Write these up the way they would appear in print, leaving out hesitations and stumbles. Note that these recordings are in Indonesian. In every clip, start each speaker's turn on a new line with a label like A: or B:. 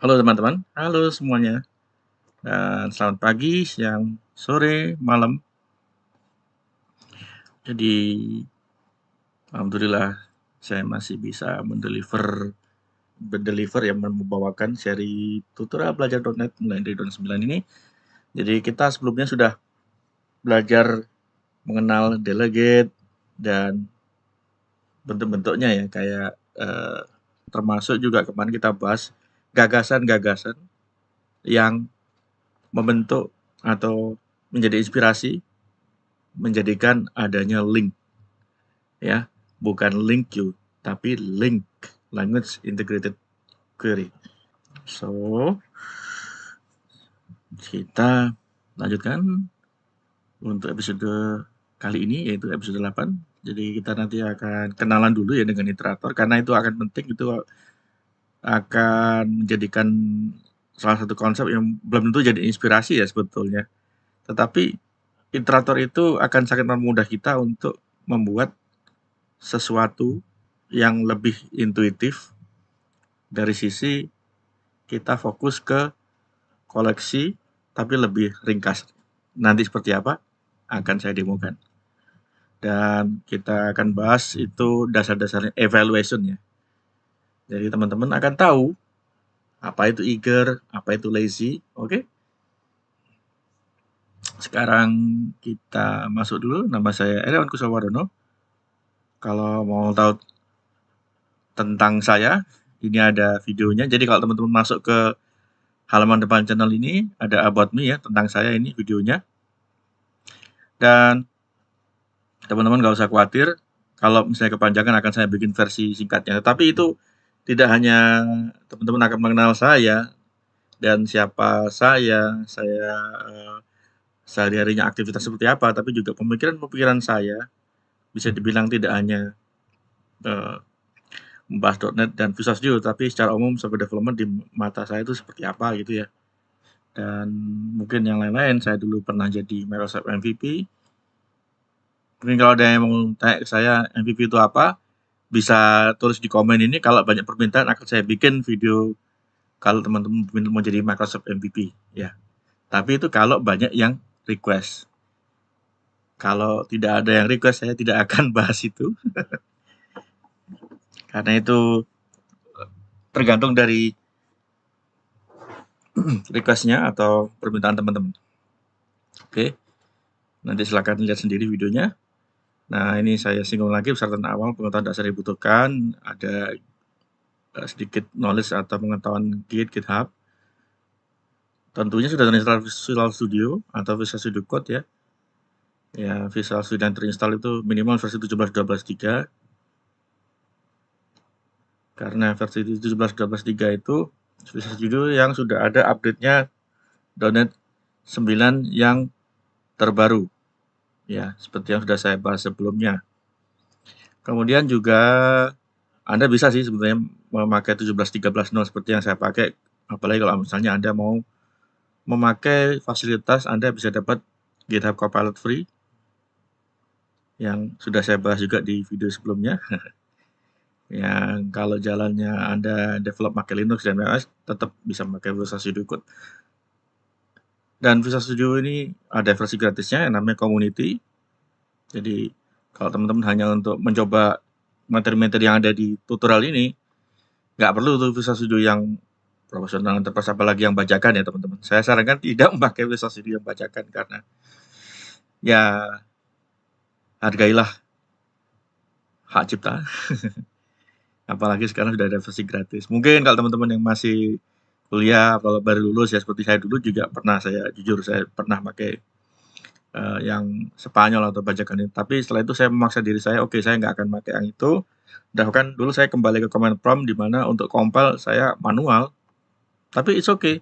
A: Halo teman-teman, halo semuanya, dan selamat pagi, siang, sore, malam. Jadi, alhamdulillah saya masih bisa mendeliver yang membawakan seri tutorial belajar.net mulai dari tahun 9 ini. Jadi kita sebelumnya sudah belajar mengenal delegate dan bentuk-bentuknya ya, kayak termasuk juga kemarin kita bahas gagasan-gagasan yang membentuk atau menjadi inspirasi menjadikan adanya link, ya, bukan link queue tapi link, language integrated query. So kita lanjutkan untuk episode kali ini, yaitu episode 8. Jadi kita nanti akan kenalan dulu ya dengan iterator, karena itu akan penting, itu akan menjadikan salah satu konsep yang belum tentu jadi inspirasi ya sebetulnya, tetapi iterator itu akan sangat memudah kita untuk membuat sesuatu yang lebih intuitif dari sisi kita fokus ke koleksi tapi lebih ringkas. Nanti seperti apa akan saya demokan. Dan kita akan bahas itu dasar-dasarnya evaluation ya. Jadi teman-teman akan tahu apa itu eager, apa itu lazy, oke? Sekarang kita masuk dulu. Nama saya Irawan Kusawadono. Kalau mau tahu tentang saya, ini ada videonya. Jadi kalau teman-teman masuk ke halaman depan channel ini, ada about me ya, tentang saya, ini videonya. Dan teman-teman nggak usah khawatir, kalau misalnya kepanjangan akan saya bikin versi singkatnya. Tapi itu tidak hanya teman-teman akan mengenal saya dan siapa saya sehari-harinya aktivitas seperti apa, tapi juga pemikiran-pemikiran saya bisa dibilang tidak hanya eh, membahas .NET dan Visual Studio, tapi secara umum software development di mata saya itu seperti apa gitu ya. Dan mungkin yang lain-lain, saya dulu pernah jadi Microsoft MVP. Mungkin kalau ada yang mau tanya ke saya MVP itu apa, bisa tulis di komen ini. Kalau banyak permintaan akan saya bikin video kalau teman-teman mau jadi Microsoft MVP ya. Tapi itu kalau banyak yang request. Kalau tidak ada yang request, saya tidak akan bahas itu. Karena itu tergantung dari requestnya atau permintaan teman-teman. Oke, nanti silakan lihat sendiri videonya. Nah, ini saya singgung lagi persyaratan awal pengetahuan dasar dibutuhkan, ada sedikit knowledge atau pengetahuan GitHub. Tentunya sudah terinstall Visual Studio atau Visual Studio Code ya. Ya, Visual Studio yang terinstall itu minimal versi 17.12.3. Karena versi 17.12.3 itu Visual Studio yang sudah ada update-nya .NET 9 yang terbaru. Ya, seperti yang sudah saya bahas sebelumnya. Kemudian juga Anda bisa sih sebenarnya memakai 17.13.0 seperti yang saya pakai. Apalagi kalau misalnya Anda mau memakai fasilitas, Anda bisa dapat GitHub Copilot Free yang sudah saya bahas juga di video sebelumnya. Yang kalau jalannya Anda develop pakai Linux dan macOS, tetap bisa memakai Visual Studio Code. Dan Visual Studio ini ada versi gratisnya yang namanya Community. Jadi kalau teman-teman hanya untuk mencoba materi-materi yang ada di tutorial ini, nggak perlu tuh Visual Studio yang profesional, enterprise, apalagi yang bajakan ya teman-teman. Saya sarankan tidak memakai Visual Studio yang bajakan karena ya hargailah hak cipta. Apalagi sekarang sudah ada versi gratis. Mungkin kalau teman-teman yang masih kuliah, kalau baru lulus ya seperti saya dulu juga pernah, saya jujur saya pernah pakai yang Spanyol atau bajakan ini. Tapi setelah itu saya memaksa diri saya, oke, saya nggak akan pakai yang itu. Bahkan dulu saya kembali ke command prompt di mana untuk compile saya manual. Tapi it's okay.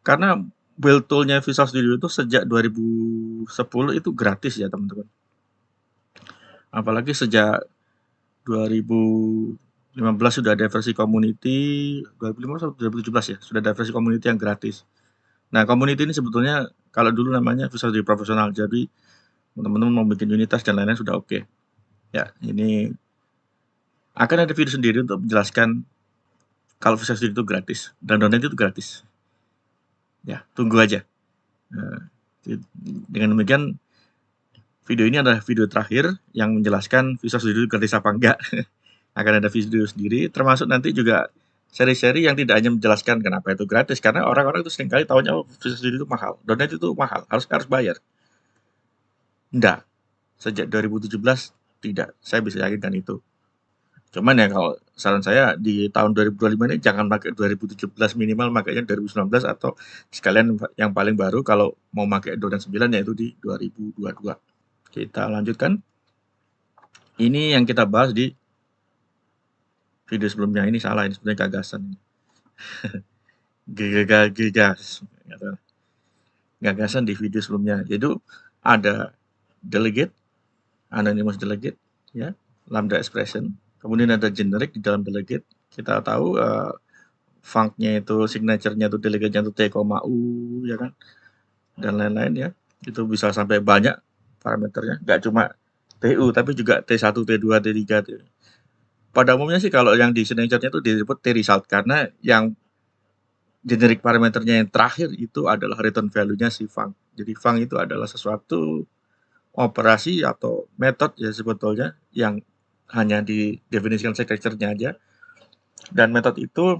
A: Karena build tool-nya Visual Studio itu sejak 2010 itu gratis ya teman-teman. Apalagi sejak 2015 sudah ada versi community, 2015 atau 2017 ya, sudah ada versi community yang gratis. Nah, community ini sebetulnya kalau dulu namanya Visual Studio Profesional, jadi teman-teman mau bikin unitas dan lain-lain sudah oke. Ya, ini akan ada video sendiri untuk menjelaskan Kalau Visual Studio itu gratis dan .NET itu gratis. Ya, tunggu aja. Dengan demikian, video ini adalah video terakhir yang menjelaskan Visual Studio gratis apa enggak. Akan ada video sendiri, termasuk nanti juga seri-seri yang tidak hanya menjelaskan kenapa itu gratis, karena orang-orang itu seringkali tahunya Visual Studio itu mahal, .NET itu mahal, harus bayar. Enggak, sejak 2017 tidak, saya bisa yakinkan itu. Cuman ya kalau saran saya di tahun 2025 ini jangan pakai 2017, minimal makanya 2019 atau sekalian yang paling baru kalau mau pakai .NET 9 yaitu di 2022. Kita lanjutkan. Ini yang kita bahas di video sebelumnya. Ini salah, ini sebenarnya gagasan. Gagasan di video sebelumnya. Yaitu ada delegate, anonymous delegate, ya, lambda expression. Kemudian ada generic di dalam delegate. Kita tahu func-nya itu, signature-nya itu, delegate-nya itu T,U, ya kan, dan lain-lain ya. Itu bisa sampai banyak parameternya, nggak cuma TU, tapi juga T1, T2, T3. Pada umumnya sih kalau yang di signature-nya itu disebut T-result, karena yang generic parameternya yang terakhir itu adalah return value-nya si func. Jadi func itu adalah sesuatu operasi atau metode ya sebetulnya yang hanya didefinisikan signature-nya aja. Dan metode itu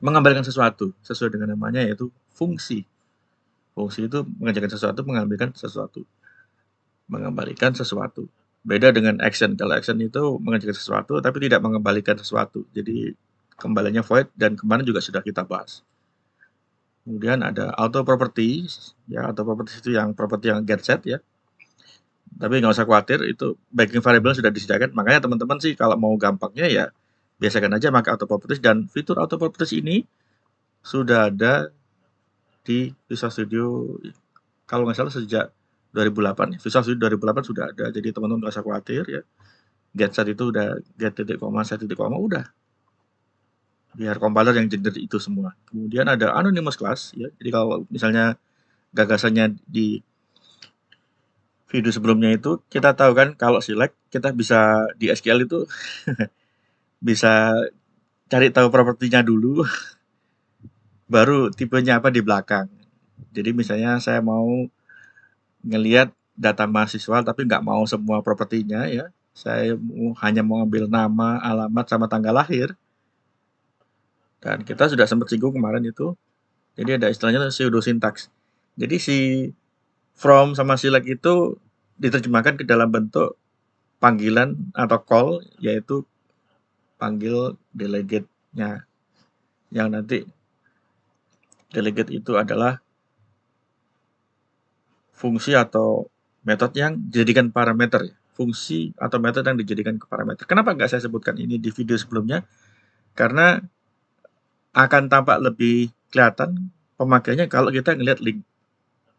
A: mengembalikan sesuatu sesuai dengan namanya, yaitu fungsi. Fungsi itu mengerjakan sesuatu, mengembalikan sesuatu. Beda dengan action. Kalau action itu mengerjakan sesuatu tapi tidak mengembalikan sesuatu. Jadi kembalinya void, dan kemarin juga sudah kita bahas. Kemudian ada auto property, ya, auto property itu yang property yang get set ya. Tapi nggak usah khawatir, itu backing variable sudah disediakan. Makanya teman-teman sih kalau mau gampangnya ya biasakan aja pakai auto properties, dan fitur auto properties ini sudah ada di Visual Studio kalau nggak salah sejak 2008. Visual Studio 2008 sudah ada, jadi teman-teman nggak usah khawatir ya. Get set itu udah get titik koma, set titik koma, udah. Biar compiler yang generate itu semua. Kemudian ada anonymous class ya. Jadi kalau misalnya gagasannya di video sebelumnya itu kita tahu kan kalau select kita bisa di SQL itu bisa cari tahu propertinya dulu baru tipenya apa di belakang. Jadi misalnya saya mau ngelihat data mahasiswa tapi nggak mau semua propertinya ya. Saya hanya mau ambil nama, alamat, sama tanggal lahir. Dan kita sudah sempat singgung kemarin itu. Jadi ada istilahnya pseudo syntax. Jadi si from sama select itu diterjemahkan ke dalam bentuk panggilan atau call, yaitu panggil delegate-nya. Yang nanti delegate itu adalah fungsi atau metode yang dijadikan parameter. Fungsi atau metode yang dijadikan ke parameter. Kenapa nggak saya sebutkan ini di video sebelumnya? Karena akan tampak lebih kelihatan pemakaiannya kalau kita ngelihat link.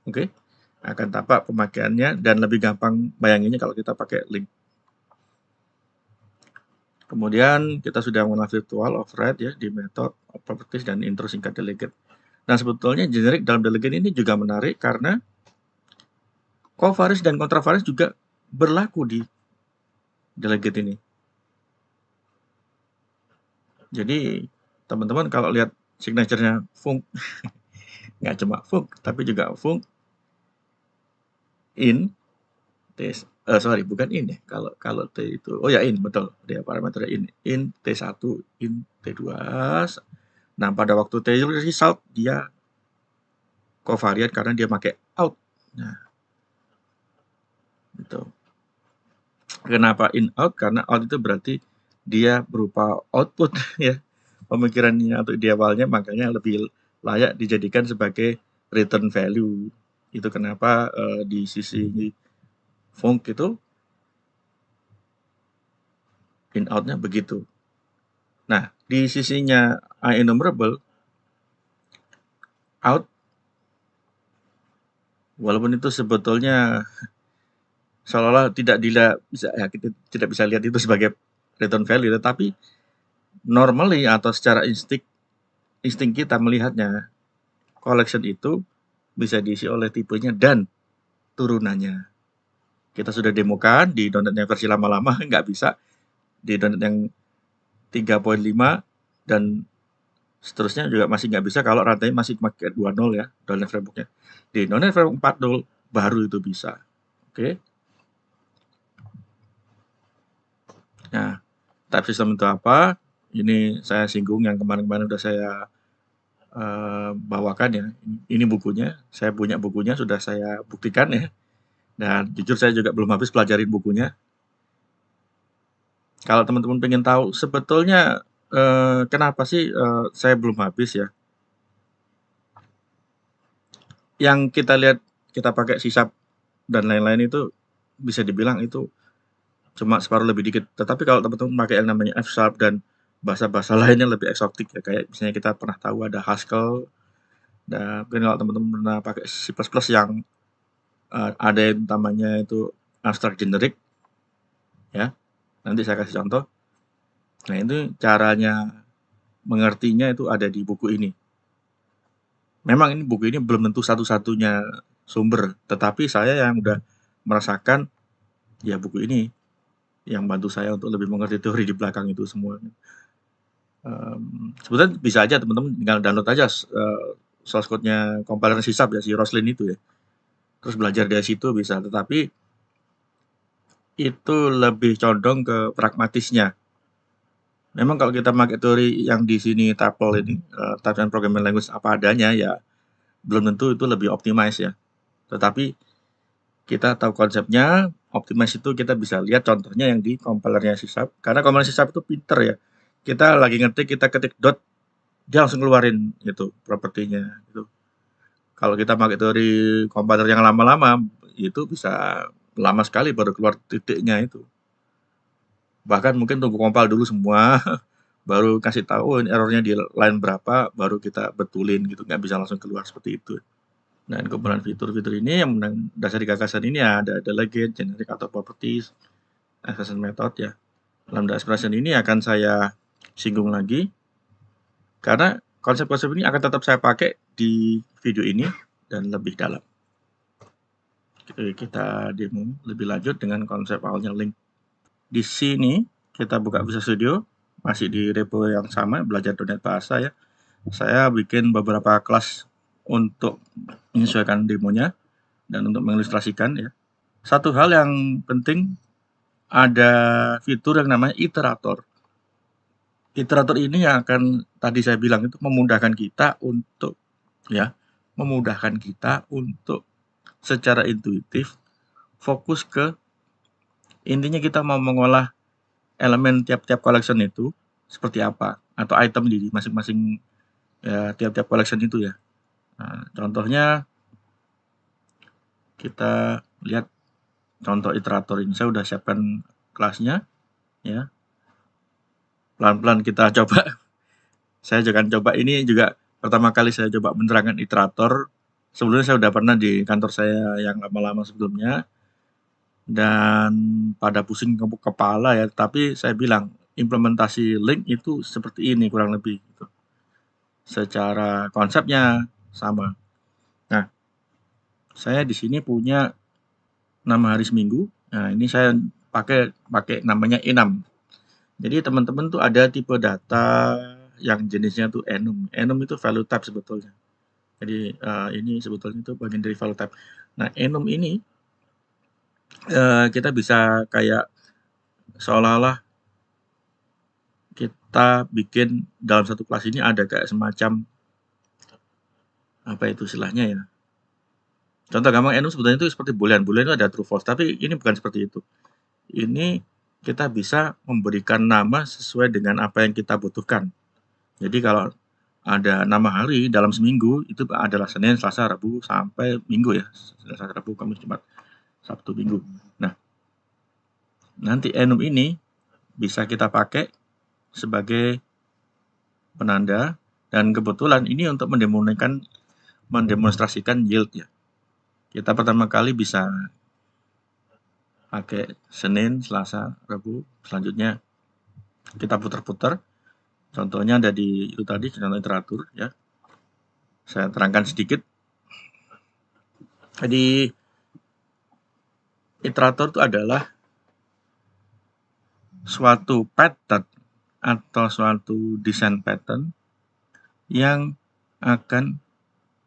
A: Oke? Akan tampak pemakaiannya dan lebih gampang bayanginnya kalau kita pakai link. Kemudian kita sudah mengenal virtual override ya di method properties dan intro singkat delegate. Nah, sebetulnya generic dalam delegate ini juga menarik karena covariance dan contravariance juga berlaku di delegate ini. Jadi teman-teman kalau lihat signature-nya func, nggak cuma func tapi juga func in bukan in ya, kalau T itu, oh ya in, betul, dia parameter in T1, in T2. Nah, pada waktu T result dia covariant karena dia pakai out. Nah, gitu. Kenapa in out? Karena out itu berarti dia berupa output ya. Pemikirannya untuk di awalnya makanya lebih layak dijadikan sebagai return value. Itu kenapa di sisi func itu in out-nya begitu. Nah, di sisinya enumerable out, walaupun itu sebetulnya seolah-olah tidak kita tidak bisa lihat itu sebagai return value, tetapi normally atau secara insting kita melihatnya collection itu bisa diisi oleh tipenya dan turunannya. Kita sudah demokan di .NET yang versi lama-lama nggak bisa. Di .NET yang 3.5 dan seterusnya juga masih nggak bisa kalau rantainya masih pakai 2.0 ya, .NET Framework-nya. Di .NET Framework 4.0 baru itu bisa. Oke. Nah, type system itu apa? Ini saya singgung yang kemarin-kemarin udah saya bawakan ya. Ini bukunya, saya punya bukunya, sudah saya buktikan ya. Dan jujur saya juga belum habis pelajarin bukunya. Kalau teman-teman pengen tahu sebetulnya kenapa sih saya belum habis ya? Yang kita lihat kita pakai sisap dan lain-lain itu bisa dibilang itu cuma separuh lebih dikit. Tetapi kalau teman-teman pakai yang namanya F# dan bahasa-bahasa lainnya lebih eksotik ya, kayak misalnya kita pernah tahu ada Haskell, dan mungkin kalau teman-teman pernah pakai C++ yang ada yang namanya itu abstract generic ya. Nanti saya kasih contoh. Nah, itu caranya mengertinya itu ada di buku ini. Memang ini buku ini belum tentu satu-satunya sumber, tetapi saya yang udah merasakan ya buku ini yang bantu saya untuk lebih mengerti teori di belakang itu semua. Sebetulnya bisa aja teman-teman tinggal download aja source code-nya compiler sisap ya, si Roslyn itu ya. Terus belajar dari situ bisa, tetapi itu lebih condong ke pragmatisnya. Memang kalau kita pakai teori yang di sini tuple ini, types and programming language apa adanya ya, belum tentu itu lebih optimize ya. Tetapi kita tahu konsepnya, optimize itu kita bisa lihat contohnya yang di compilernya sisap. Karena compiler sisap itu pinter ya. Kita lagi ngetik, kita ketik dot, dia langsung keluarin itu propertinya gitu. Kalau kita pakai teori kompiler yang lama-lama, itu bisa lama sekali baru keluar titiknya itu. Bahkan mungkin tunggu compile dulu semua, baru kasih tahu errornya di line berapa, baru kita betulin gitu. Nggak bisa langsung keluar seperti itu. Dan kemudian fitur-fitur ini yang dasar gagasan ini ada delegate, generic atau properties, expression method ya. Lambda expression ini akan saya singgung lagi, karena konsep-konsep ini akan tetap saya pakai di video ini dan lebih dalam. Oke, kita demo lebih lanjut dengan konsep awalnya link. Di sini kita buka Visual Studio, masih di repo yang sama, belajar .NET bahasa ya. Saya bikin beberapa kelas untuk menyesuaikan demonya dan untuk mengilustrasikan ya. Satu hal yang penting, ada fitur yang namanya iterator. Iterator ini yang akan tadi saya bilang itu memudahkan kita untuk secara intuitif fokus ke intinya kita mau mengolah elemen tiap-tiap collection itu seperti apa, atau item di masing-masing ya, tiap-tiap collection itu ya. Nah, contohnya kita lihat contoh iterator ini. Saya udah siapkan kelasnya ya. Pelan-pelan kita coba. Saya akan coba, ini juga pertama kali saya coba menerangkan iterator. Sebelumnya saya udah pernah di kantor saya yang lama-lama sebelumnya, dan pada pusing kepala ya, tapi saya bilang implementasi link itu seperti ini kurang lebih gitu. Secara konsepnya sama. Nah, saya di sini punya nama hari seminggu. Nah, ini saya pakai namanya enum. Jadi teman-teman tuh ada tipe data yang jenisnya tuh enum. Enum itu value type sebetulnya. Jadi ini sebetulnya itu bagian dari value type. Nah, enum ini kita bisa kayak seolah-olah kita bikin dalam satu kelas ini ada kayak semacam apa itu istilahnya ya. Contoh gampang enum sebetulnya itu seperti boolean. Boolean itu ada true false, tapi ini bukan seperti itu. Ini kita bisa memberikan nama sesuai dengan apa yang kita butuhkan. Jadi kalau ada nama hari dalam seminggu itu adalah Senin, Selasa, Rabu sampai Minggu ya. Selasa, Rabu, Kamis, Jumat, Sabtu, Minggu. Nah, nanti enum ini bisa kita pakai sebagai penanda, dan kebetulan ini untuk mendemonstrasikan yield ya. Kita pertama kali bisa pakai Senin, Selasa, Rabu, selanjutnya kita putar-putar. Contohnya ada di itu tadi, contoh iteratur ya. Saya terangkan sedikit. Jadi iterator itu adalah suatu pattern atau suatu desain pattern yang akan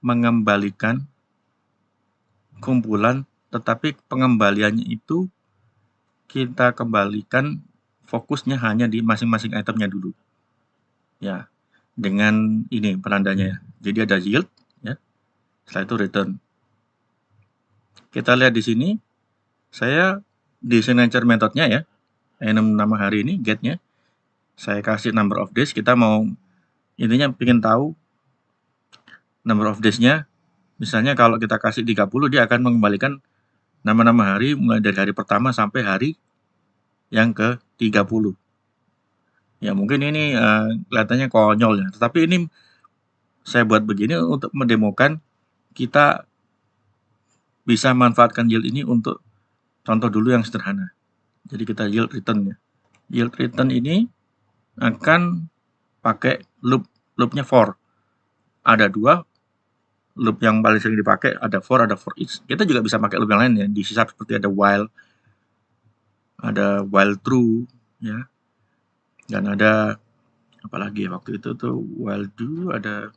A: mengembalikan kumpulan, tetapi pengembaliannya itu kita kembalikan fokusnya hanya di masing-masing itemnya dulu. Ya, dengan ini penandanya. Jadi ada yield, ya. Setelah itu return. Kita lihat di sini, saya di signature methodnya ya, enum nama hari ini, get-nya, saya kasih number of days. Kita mau intinya ingin tahu number of days-nya. Misalnya kalau kita kasih 30, dia akan mengembalikan nama-nama hari mulai dari hari pertama sampai hari yang ke-30. Ya mungkin ini kelihatannya konyol ya, tetapi ini saya buat begini untuk mendemokan kita bisa manfaatkan yield ini untuk contoh dulu yang sederhana. Jadi kita yield return ya. Yield return ini akan pakai loopnya for. Ada dua loop yang paling sering dipakai, ada for each. Kita juga bisa pakai loop yang lain ya, di C# seperti ada while true ya, dan ada apalagi ya waktu itu tuh while do, ada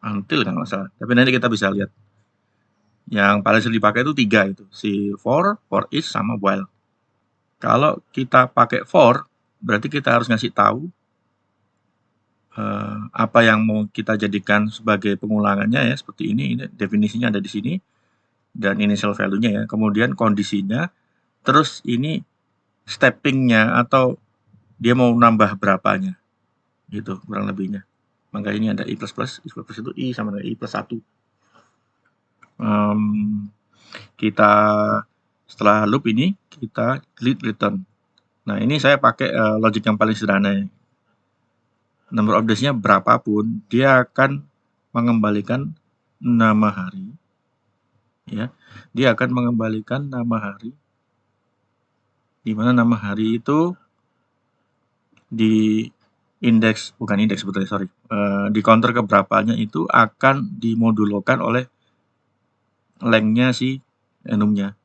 A: until kan nggak salah. Tapi nanti kita bisa lihat. Yang paling sering dipakai itu 3 itu, si for each sama while. Kalau kita pakai for, berarti kita harus ngasih tahu apa yang mau kita jadikan sebagai pengulangannya ya, seperti ini definisinya ada di sini, dan initial value-nya ya, kemudian kondisinya, terus ini stepping-nya atau dia mau nambah berapanya, gitu kurang lebihnya. Maka ini ada i++, itu i sama dengan i+1. Kita setelah loop ini, kita delete return. Nah ini saya pakai logic yang paling sederhana ya. Number of days-nya berapapun, dia akan mengembalikan nama hari. Ya, dia akan mengembalikan nama hari, di mana nama hari itu di indeks, bukan indeks sebetulnya, sorry, di counter keberapanya itu akan dimodulkan oleh length-nya si enumnya.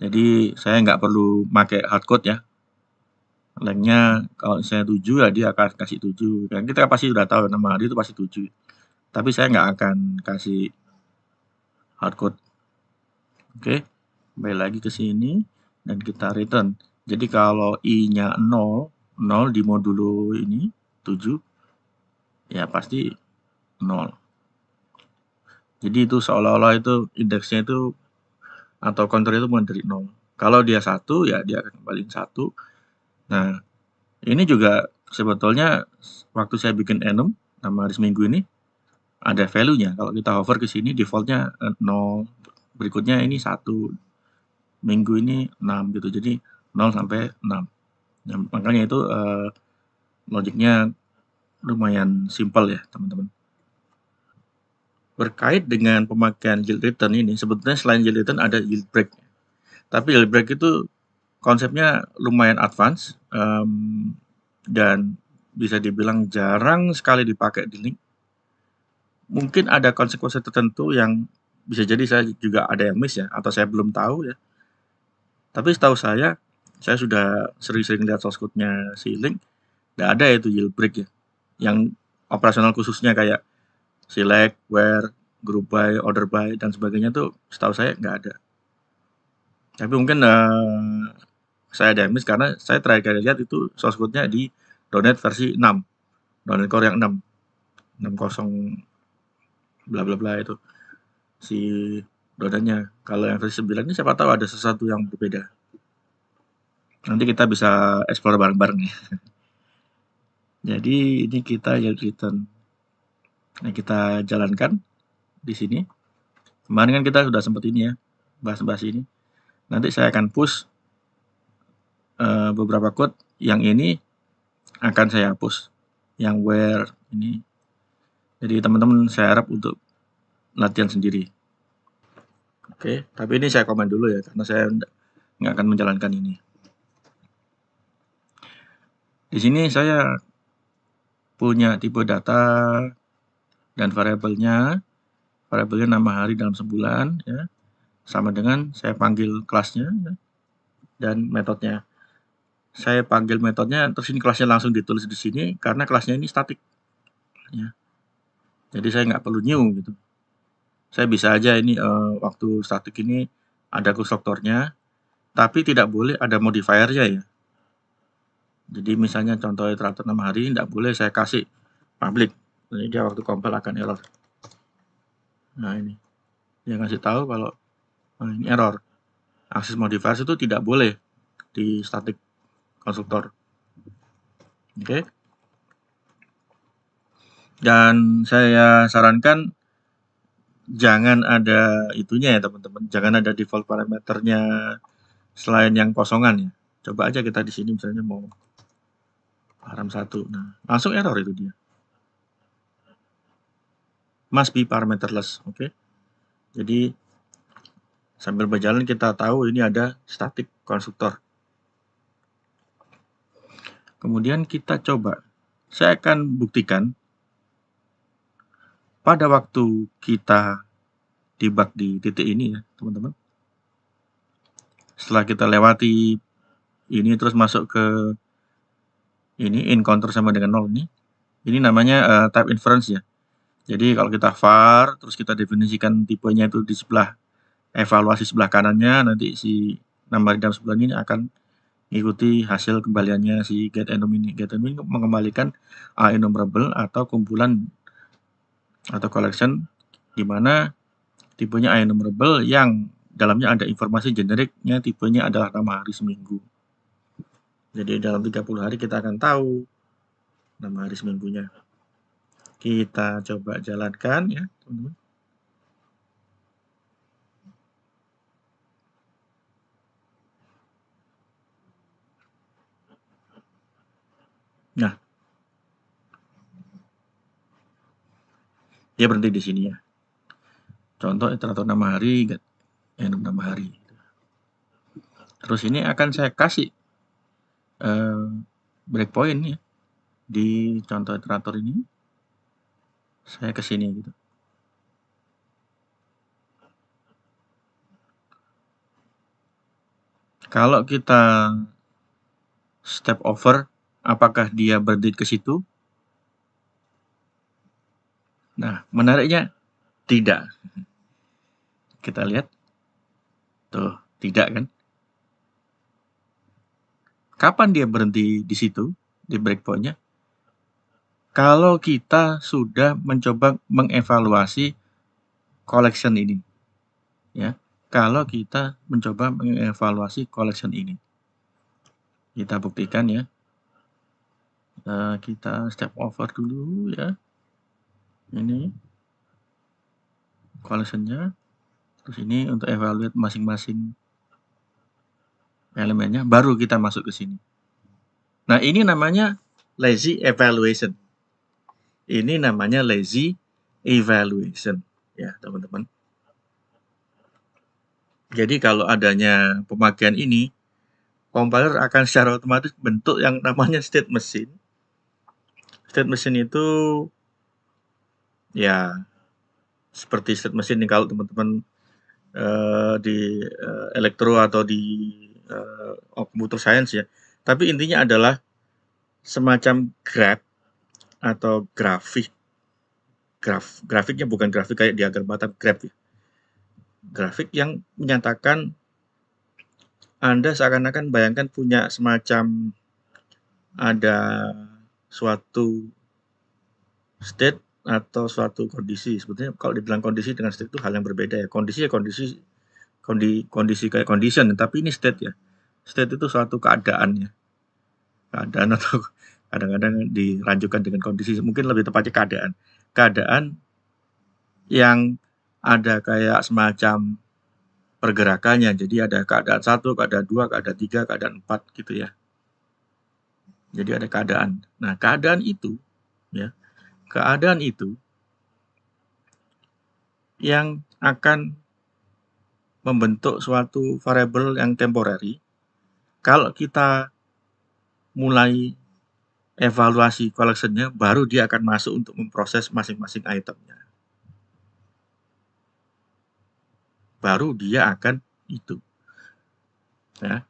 A: Jadi saya nggak perlu pakai hardcode ya. Length-nya kalau saya 7 ya dia akan kasih 7. Kan kita pasti sudah tahu nama hari itu pasti 7. Tapi saya nggak akan kasih hardcode. Oke, kembali lagi ke sini dan kita return. Jadi kalau i-nya 0 di modulo ini 7, ya pasti 0. Jadi itu seolah-olah itu indeksnya itu atau counter itu mulai dari 0. Kalau dia 1 ya dia akan kembali 1. Nah, ini juga sebetulnya waktu saya bikin enum nama hari seminggu ini ada value-nya. Kalau kita hover ke sini default-nya 0, berikutnya ini 1, minggu ini 6 gitu. Jadi 0 sampai 6. Nah, makanya itu logiknya lumayan simpel ya teman-teman. Berkait dengan pemakaian yield return ini, sebetulnya selain yield return ada yield break. Tapi yield break itu konsepnya lumayan advance dan bisa dibilang jarang sekali dipakai di link. Mungkin ada konsekuensi tertentu yang bisa jadi saya juga ada yang miss ya, atau saya belum tahu ya. Tapi setahu saya sudah sering-sering lihat source code-nya si link, nggak ada itu yield break ya. Yang operasional khususnya kayak select, where, group by, order by, dan sebagainya tuh setahu saya nggak ada. Tapi mungkin saya ada miss karena saya terakhir kali lihat itu source code-nya di .NET versi 6. .NET Core yang 6. 60 bla bla bla itu. Si .NET-nya. Kalau yang versi 9 ini siapa tahu ada sesuatu yang berbeda. Nanti kita bisa explore bareng-bareng ya. Jadi ini kita yield return. Nah, kita jalankan di sini. Kemarin kan kita sudah sempat ini ya, bahas-bahas ini. Nanti saya akan push beberapa code. Yang ini akan saya hapus. Yang where ini. Jadi teman-teman saya harap untuk latihan sendiri. Oke, tapi ini saya komen dulu ya, karena saya nggak akan menjalankan ini. Di sini saya punya tipe data dan variabelnya nama hari dalam sebulan ya, sama dengan saya panggil kelasnya ya, dan metodenya. saya panggil metodenya, terus ini kelasnya langsung ditulis di sini, karena kelasnya ini statik. Ya. Jadi saya nggak perlu new gitu. Saya bisa aja ini waktu statik ini ada konstruktornya, tapi tidak boleh ada modifiernya ya. Jadi misalnya contoh iterator 6 hari, tidak boleh saya kasih public. Jadi dia waktu compile akan error. Nah ini, dia ngasih tahu kalau ini error. Akses modifier itu tidak boleh di static konstruktor. Oke. Dan saya sarankan jangan ada itunya ya teman-teman. Jangan ada default parameternya selain yang kosongan ya. Coba aja kita di sini misalnya mau param 1. Nah, langsung error itu dia. Must be parameterless, oke. Jadi sambil berjalan kita tahu ini ada static konstruktor. Kemudian kita coba. Saya akan buktikan pada waktu kita debug di titik ini ya, teman-teman. Setelah kita lewati ini terus masuk ke ini encounter sama dengan 0 ini. Ini namanya type inference ya. Jadi kalau kita var terus kita definisikan tipenya itu di sebelah evaluasi sebelah kanannya, nanti si nama di dalam sebelah ini akan mengikuti hasil kembaliannya si getEnum ini. getEnum ini mengembalikan enumerable atau kumpulan atau collection di mana tipenya enumerable yang dalamnya ada informasi generiknya, tipenya adalah nama hari seminggu. Jadi dalam 30 hari kita akan tahu nama hari seminggunya. Kita coba jalankan ya, teman-teman. Nah, dia berhenti di sini ya. Contoh iterator nama hari, enum nama hari. Terus ini akan saya kasih breakpoint ya di contoh iterator ini. Saya ke sini gitu. Kalau kita step over, apakah dia berhenti ke situ? Nah, menariknya tidak. Kita lihat. Tuh, tidak kan? Kapan dia berhenti di situ, di breakpointnya? Kalau kita sudah mencoba mengevaluasi collection ini. Ya, kalau kita mencoba mengevaluasi collection ini. Kita buktikan ya. Kita step over dulu ya. Ini collection-nya. Terus ini untuk evaluate masing-masing elemennya, baru kita masuk ke sini. Nah, ini namanya lazy evaluation. Ini namanya lazy evaluation. Ya, teman-teman. Jadi kalau adanya pemakaian ini, compiler akan secara otomatis bentuk yang namanya state machine. State machine itu ya seperti state machine nih kalau teman-teman di elektro atau di computer science ya. Tapi intinya adalah semacam graph atau grafik. Grafiknya bukan grafik kayak diagram bata, graph ya. Grafik yang menyatakan Anda seakan-akan bayangkan punya semacam ada suatu state atau suatu kondisi. Sebetulnya kalau dibilang kondisi dengan state itu hal yang berbeda ya. Kondisi ya kondisi kayak condition, tapi ini state ya. State itu suatu keadaan ya. Keadaan atau kadang-kadang dilanjutkan dengan kondisi, mungkin lebih tepatnya keadaan. Keadaan yang ada kayak semacam pergerakannya. Jadi ada keadaan 1, keadaan 2, keadaan 3, keadaan 4 gitu ya. Jadi ada keadaan. Nah, keadaan itu ya. Keadaan itu yang akan membentuk suatu variabel yang temporary. Kalau kita mulai evaluasi collection-nya, baru dia akan masuk untuk memproses masing-masing itemnya. Baru dia akan itu. Ya.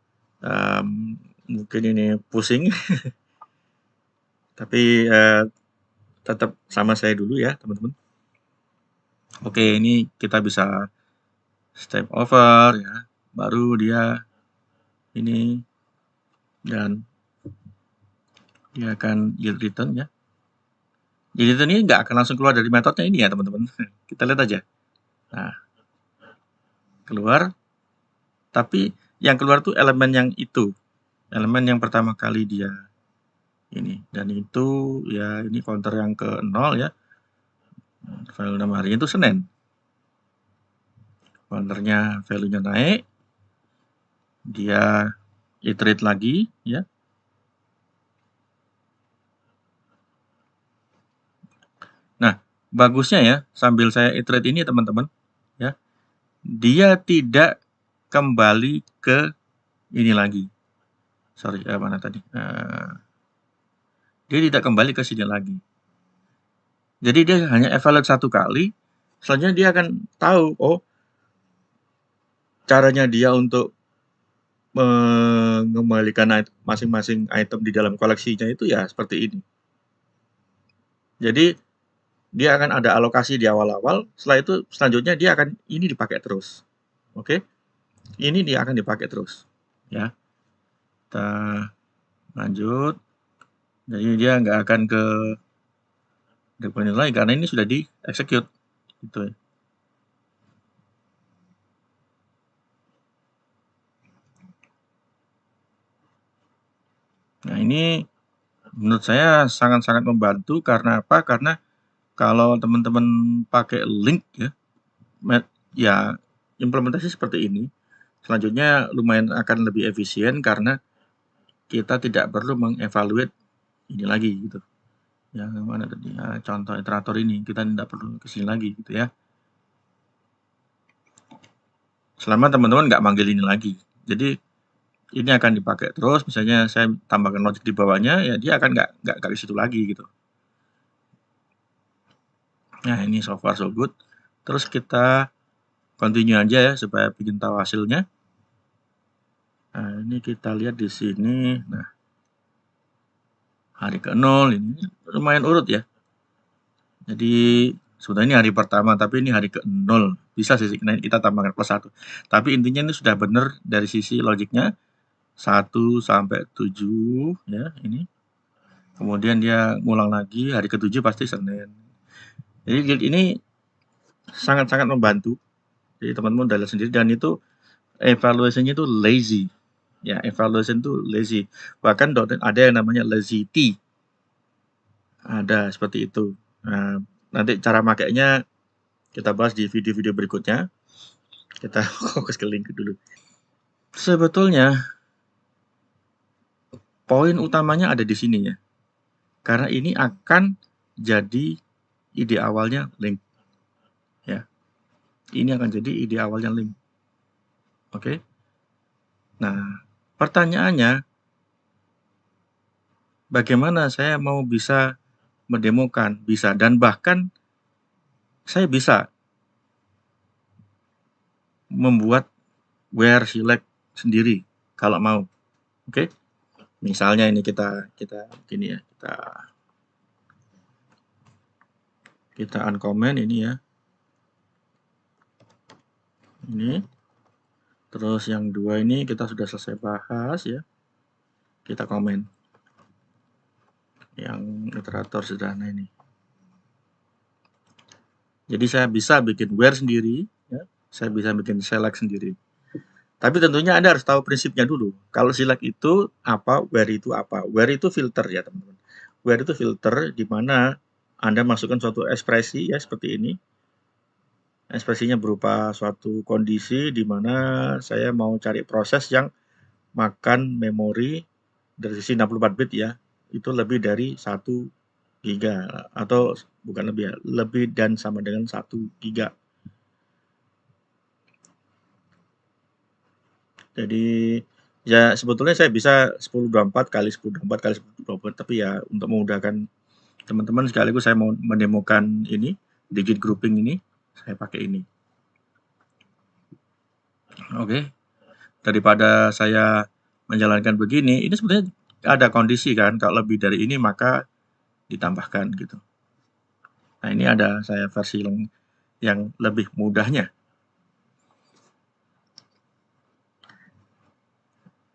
A: Mungkin ini pusing, tapi tetap sama saya dulu ya teman-teman. Oke, ini kita bisa step over ya, baru dia ini, dan dia akan yield return ya. Yield return ini nggak akan langsung keluar dari metodenya ini ya teman-teman. Kita lihat aja. Nah, keluar, tapi yang keluar tuh elemen yang itu, elemen yang pertama kali dia ini, dan itu ya ini counter yang ke 0 ya. File 6 hari itu Senin. Counternya value-nya naik, dia iterate lagi ya. Nah, bagusnya ya sambil saya iterate ini teman-teman ya, dia tidak kembali ke ini lagi. Sorry, mana tadi? Dia tidak kembali ke sini lagi. Jadi dia hanya evaluate satu kali, selanjutnya dia akan tahu, oh caranya dia untuk mengembalikan masing-masing item di dalam koleksinya itu ya seperti ini. Jadi dia akan ada alokasi di awal-awal, setelah itu selanjutnya dia akan ini dipakai terus. Oke? Ini dia akan dipakai terus. Ya. Kita lanjut. Jadi dia nggak akan ke depan lagi karena ini sudah di execute gitu ya. Nah, ini menurut saya sangat-sangat membantu karena apa? Karena kalau teman-teman pakai link ya, ya implementasi seperti ini, selanjutnya lumayan akan lebih efisien karena kita tidak perlu mengevaluate ini lagi gitu. Yang mana tadi? Ya, contoh iterator ini kita tidak perlu ke sini lagi gitu ya. Selama teman-teman nggak manggil ini lagi. Jadi ini akan dipakai terus. Misalnya saya tambahkan logic di bawahnya, ya dia akan nggak ke situ lagi gitu. Nah, ini so far so good. Terus kita continue aja ya supaya bikin tahu hasilnya. Nah, ini kita lihat di sini. Nah, hari ke-0 ini lumayan urut ya. Jadi sebenarnya ini hari pertama, tapi ini hari ke-0. Bisa sih kita tambahkan plus 1. Tapi intinya ini sudah benar dari sisi logiknya. 1 sampai 7 ya ini. Kemudian dia ngulang lagi hari ke-7 pasti Senin. Jadi guild ini sangat-sangat membantu. Jadi teman-teman udah lihat sendiri, dan itu evaluasinya itu lazy. Ya, evaluation itu lazy. Bahkan ada yang namanya lazy T. Ada seperti itu. Nah, nanti cara makainya kita bahas di video-video berikutnya. Kita fokus ke link dulu. Sebetulnya poin utamanya ada di sini ya. Karena ini akan jadi ide awalnya link. Ya. Ini akan jadi ide awalnya link. Oke. Nah, pertanyaannya, bagaimana saya mau bisa mendemokan? Bisa, dan bahkan saya bisa membuat where select sendiri kalau mau. Oke. Misalnya ini kita gini ya, kita uncomment ini ya. Ini. Terus yang dua ini kita sudah selesai bahas ya. Kita komen. Yang iterator sederhana ini. Jadi saya bisa bikin where sendiri, ya. Saya bisa bikin select sendiri. Tapi tentunya Anda harus tahu prinsipnya dulu. Kalau select itu apa, where itu apa. Where itu filter ya teman-teman. Where itu filter di mana Anda masukkan suatu ekspresi ya seperti ini. Ekspresinya berupa suatu kondisi di mana saya mau cari proses yang makan memori dari sisi 64 bit ya. Itu lebih dari 1 giga atau bukan lebih ya, lebih dan sama dengan 1 giga. Jadi ya sebetulnya saya bisa 1024 kali 1024 kali 1024, tapi ya untuk memudahkan teman-teman sekaligus saya mau mendemokan ini digit grouping ini, saya pakai ini. Oke. Daripada saya menjalankan begini, ini sebenarnya ada kondisi kan, kalau lebih dari ini maka ditambahkan gitu. Nah, ini ada saya versi yang lebih mudahnya.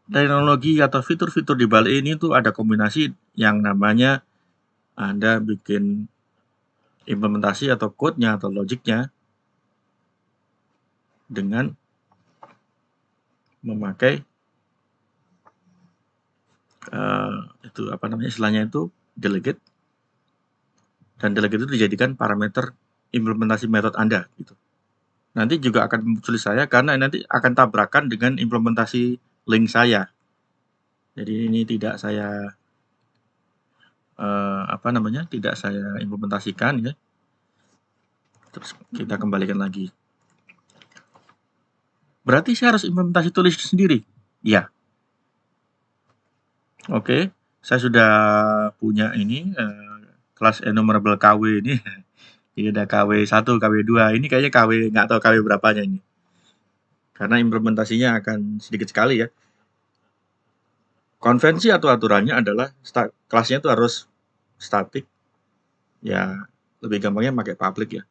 A: Teknologi atau fitur-fitur di balik ini tuh ada kombinasi yang namanya Anda bikin implementasi atau code-nya atau logiknya dengan memakai itu apa namanya istilahnya itu delegate, dan delegate itu dijadikan parameter implementasi metode Anda gitu. Nanti juga akan sulit saya karena nanti akan tabrakan dengan implementasi link saya. Jadi ini tidak saya tidak saya implementasikan ya. Terus kita kembalikan lagi. Berarti saya harus implementasi tulis sendiri? Ya. Oke, saya sudah punya ini kelas enumerable KW ini. Ini ada KW1, KW2. Ini kayaknya KW nggak tahu KW berapanya ini. Karena implementasinya akan sedikit sekali ya. Konvensi atau aturannya adalah kelasnya itu harus static. Ya, lebih gampangnya pakai public ya.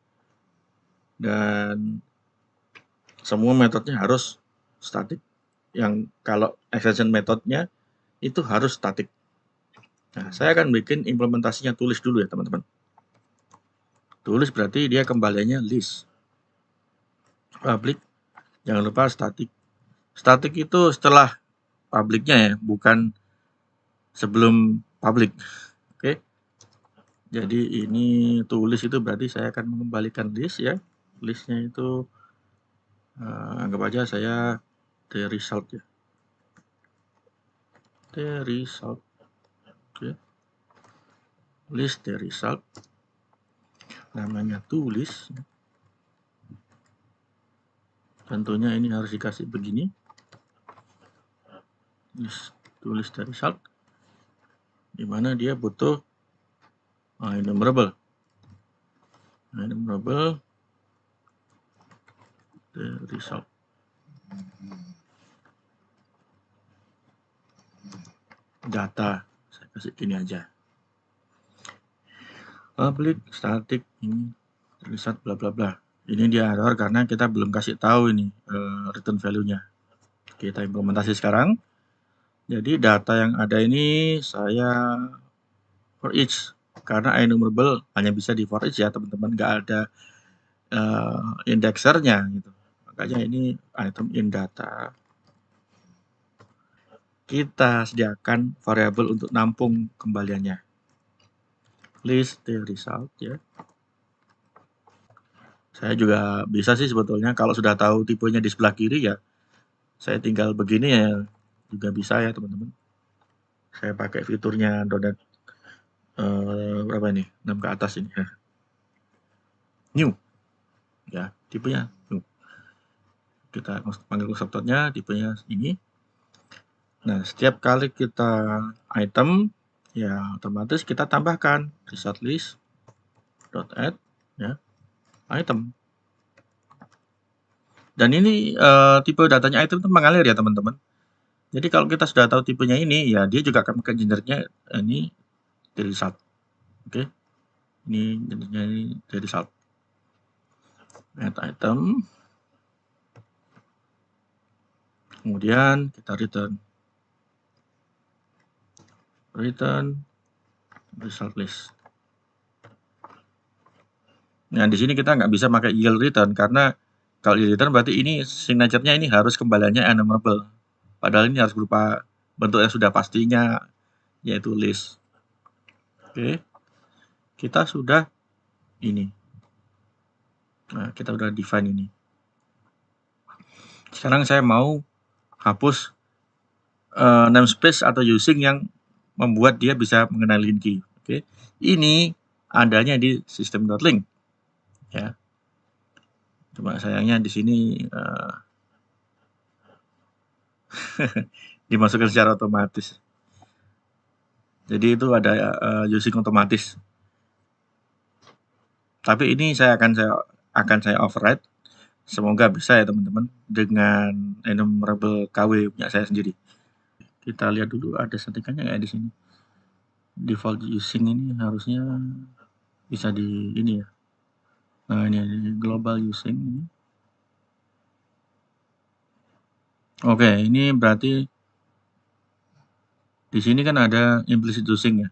A: Dan semua metodenya harus static. Yang kalau extension metodenya itu harus static. Nah, saya akan bikin implementasinya tulis dulu ya teman-teman. Tulis berarti dia kembaliannya list. Public, jangan lupa static. Static itu setelah publiknya ya, bukan sebelum public. Oke. Jadi ini tulis itu berarti saya akan mengembalikan list ya. Listnya itu anggap aja saya the result ya. The result. Oke. List the result. Namanya tulis. Tentunya ini harus dikasih begini. Tulis the result. Dimana dia butuh enumerable. Enumerable the result. Data, saya kasih gini aja. Public, static, ini result bla bla bla. Ini dia error karena kita belum kasih tahu ini return value-nya. Kita implementasi sekarang. Jadi data yang ada ini saya for each, karena enumerable hanya bisa di for each ya teman-teman, nggak ada indexernya gitu. Makanya ini item in data. Kita sediakan variabel untuk nampung kembaliannya. List the result ya. Saya juga bisa sih sebetulnya kalau sudah tahu tipenya di sebelah kiri ya, saya tinggal begini ya juga bisa ya teman-teman. Saya pakai fiturnya donat berapa ini? 6 ke atas ini ya. New. Ya, tipenya new. Kita panggil konstruktornya, tipenya ini. Nah, setiap kali kita item, ya otomatis kita tambahkan result list .add ya item. Dan ini tipe datanya item itu mengalir ya teman-teman. Jadi kalau kita sudah tahu tipenya ini, ya dia juga akan generiknya ini dari result. Oke. Ini generiknya ini dari result. Add item. Kemudian kita return result list. Nah, di sini kita nggak bisa pakai yield return karena kalau yield return berarti ini signature-nya ini harus kembaliannya enumerable. Padahal ini harus berupa bentuk yang sudah pastinya yaitu list. Oke. Kita sudah ini. Nah, kita udah define ini. Sekarang saya mau hapus namespace atau using yang membuat dia bisa mengenali key. Oke. Ini adanya di system.link. Ya. Cuma sayangnya di sini dimasukkan secara otomatis. Jadi itu ada using otomatis. Tapi ini akan saya override. Semoga bisa ya teman-teman dengan enumerable KW punya saya sendiri. Kita lihat dulu ada settingannya nggak di sini. Default using ini harusnya bisa di ini ya. Nah, ini global using ini. Oke, ini berarti di sini kan ada implicit using ya.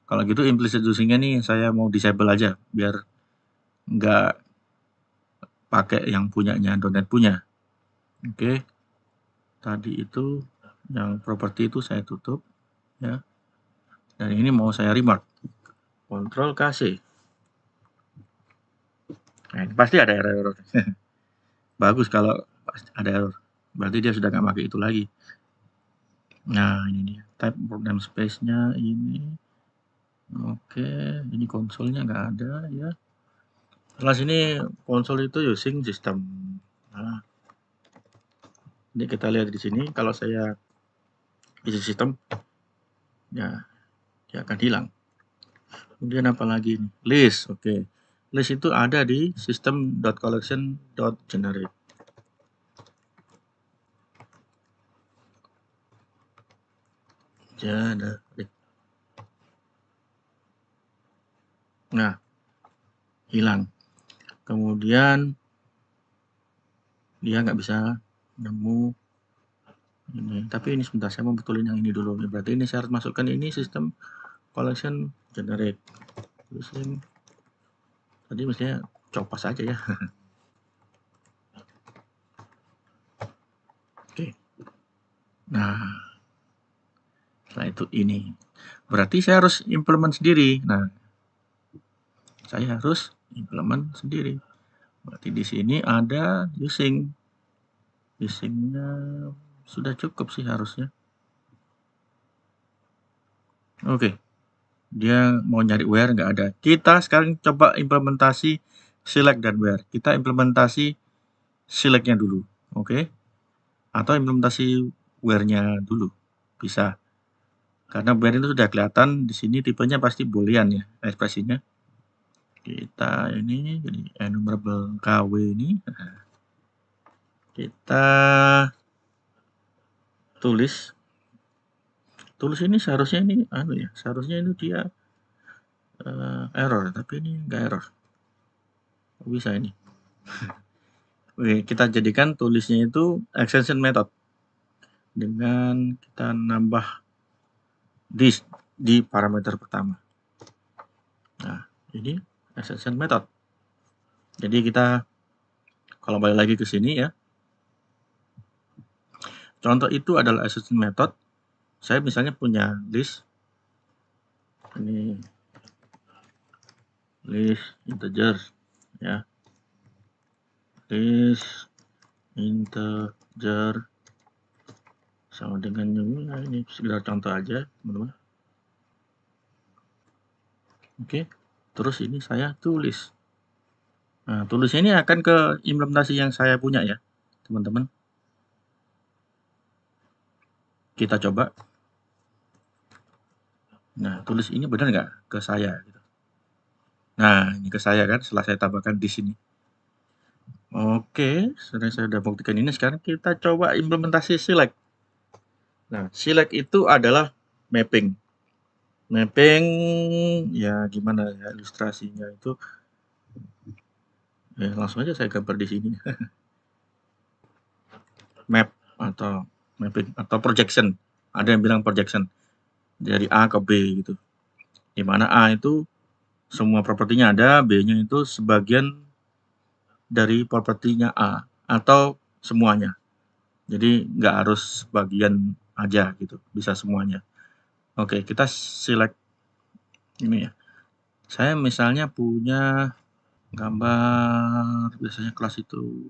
A: Kalau gitu implicit usingnya nih saya mau disable aja biar nggak pakai yang punyanya .NET punya. Oke, tadi itu yang properti itu saya tutup ya. Dan ini mau saya remark. Ctrl KC. Nah, ini pasti ada error. Bagus kalau ada error. Berarti dia sudah nggak pakai itu lagi. Nah, ini dia. Type namespace-nya ini. Oke, ini konsolnya nggak ada ya. Setelah sini konsol itu using system. Nah, ini kita lihat di sini. Kalau saya isi sistem, ya dia akan hilang. Kemudian apa lagi ini? List, oke. List itu ada di system.collection.generate. Generate. Nah, hilang. Kemudian dia nggak bisa nemu ini. Tapi ini sebentar, saya mau betulin yang ini dulu. Berarti ini saya harus masukkan ini sistem collection generate. Using. Tadi mestinya copas aja ya. Oke. Nah, setelah itu ini. Berarti saya harus implement sendiri. Nah, saya harus implement sendiri. Berarti di sini ada using. Usingnya sudah cukup sih harusnya. Oke. Dia mau nyari where nggak ada. Kita sekarang coba implementasi select dan where. Kita implementasi selectnya dulu. Oke. Atau implementasi where-nya dulu. Bisa. Karena where itu sudah kelihatan di sini tipenya pasti boolean ya ekspresinya. Kita ini jadi enumerable KW ini kita tulis ini seharusnya ini seharusnya ini dia error, tapi ini enggak error. Kok bisa ini? Oke, kita jadikan tulisnya itu extension method dengan kita nambah this di parameter pertama. Nah, ini extension method. Jadi kita kalau balik lagi ke sini ya. Contoh itu adalah extension method. Saya misalnya punya list. Ini list integer ya. List integer sama dengan ini sekedar contoh aja, teman-teman. Oke. Terus ini saya tulis. Nah, tulisnya ini akan ke implementasi yang saya punya ya, teman-teman. Kita coba. Nah, tulis ini benar nggak ke saya? Gitu. Nah, ini ke saya kan, setelah saya tambahkan di sini. Oke, sudah saya sudah buktikan ini. Sekarang kita coba implementasi select. Nah, select itu adalah mapping. Mapping, ya gimana ya ilustrasinya itu. Ya, langsung aja saya gambar di sini. Map atau mapping atau projection. Ada yang bilang projection dari A ke B gitu. Di mana A itu semua propertinya ada, B-nya itu sebagian dari propertinya A atau semuanya. Jadi nggak harus bagian aja gitu, bisa semuanya. Oke, kita select ini ya. Saya misalnya punya gambar, biasanya kelas itu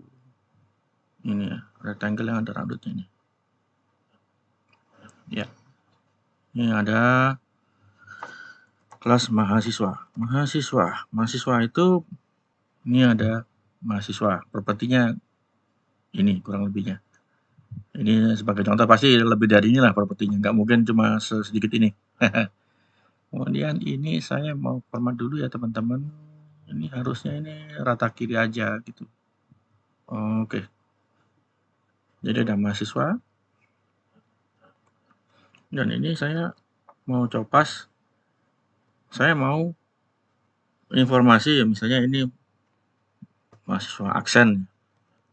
A: ini ya, rectangle yang ada rambutnya ini. Ya, ini ada kelas mahasiswa. Mahasiswa itu ini ada mahasiswa. Propertinya ini kurang lebihnya. Ini sebagai contoh pasti lebih dari inilah propertinya. Nggak mungkin cuma sedikit ini. Kemudian ini saya mau format dulu ya teman-teman. Ini harusnya ini rata kiri aja gitu. Oke. Jadi ada mahasiswa. Dan ini saya mau copas, saya mau informasi, misalnya ini mahasiswa aksen,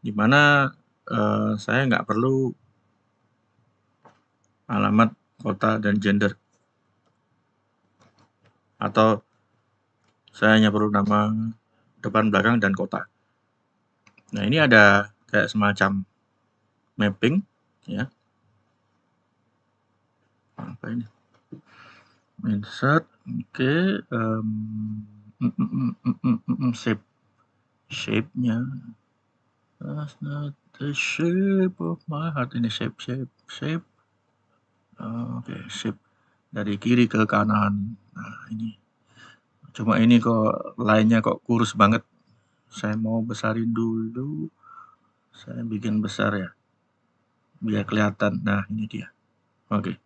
A: di mana saya nggak perlu alamat, kota, dan gender. Atau saya hanya perlu nama, depan, belakang, dan kota. Nah, ini ada kayak semacam mapping, ya. Apa ini? Insert, oke. Shape-nya. That's not the shape of my heart. Ini shape. Oke, shape. Dari kiri ke kanan. Nah, ini. Cuma ini kok lainnya kok kurus banget. Saya mau besarin dulu. Saya bikin besar ya, biar kelihatan. Nah, ini dia. Oke.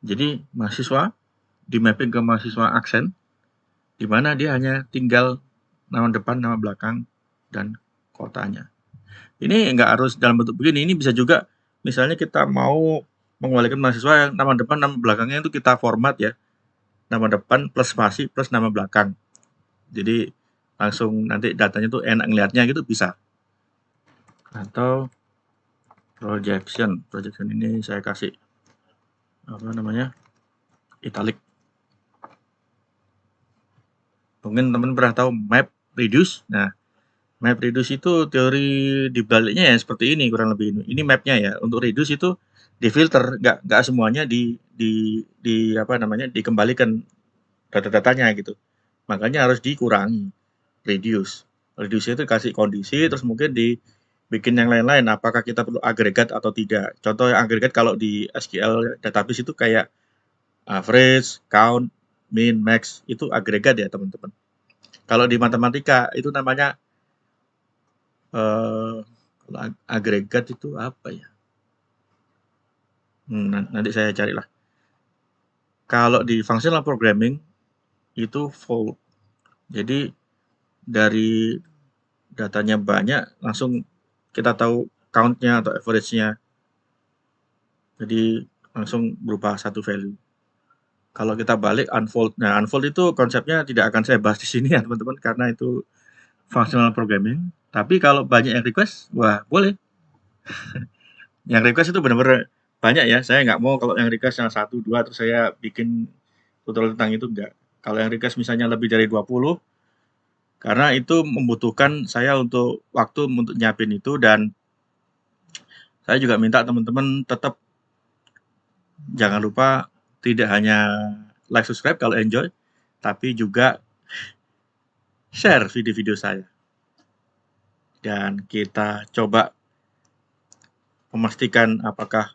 A: Jadi mahasiswa di mapping ke mahasiswa aksen, di mana dia hanya tinggal nama depan, nama belakang, dan kotanya. Ini nggak harus dalam bentuk begini. Ini bisa juga, misalnya kita mau mengembalikan mahasiswa yang nama depan, nama belakangnya itu kita format ya. Nama depan plus spasi plus nama belakang. Jadi langsung nanti datanya tuh enak ngelihatnya gitu bisa. Atau projection ini saya kasih apa namanya, italic. Mungkin teman pernah tahu map reduce. Nah, map reduce itu teori dibaliknya ya seperti ini kurang lebih. Ini mapnya ya. Untuk reduce itu difilter, nggak semuanya di apa namanya, dikembalikan data-datanya gitu. Makanya harus dikurangi, reduce. Reduce itu kasih kondisi, terus mungkin dibikin yang lain-lain. Apakah kita perlu agregat atau tidak? Contoh yang agregat kalau di SQL database itu kayak average, count, min, max, itu agregat ya teman-teman. Kalau di matematika itu namanya agregat itu apa ya? Nanti saya carilah. Kalau di functional programming itu fold. Jadi dari datanya banyak, langsung kita tahu count-nya atau average-nya. Jadi langsung berupa satu value. Kalau kita balik unfold, nah unfold itu konsepnya tidak akan saya bahas di sini ya teman-teman, karena itu functional programming. Tapi kalau banyak yang request, wah boleh. Yang request itu benar-benar banyak ya. Saya nggak mau kalau yang request yang 1, 2 terus saya bikin tutorial tentang itu, enggak. Kalau yang request misalnya lebih dari 20, karena itu membutuhkan saya untuk waktu untuk nyiapin itu, dan saya juga minta teman-teman tetap jangan lupa tidak hanya like, subscribe kalau enjoy, tapi juga share video-video saya. Dan kita coba memastikan apakah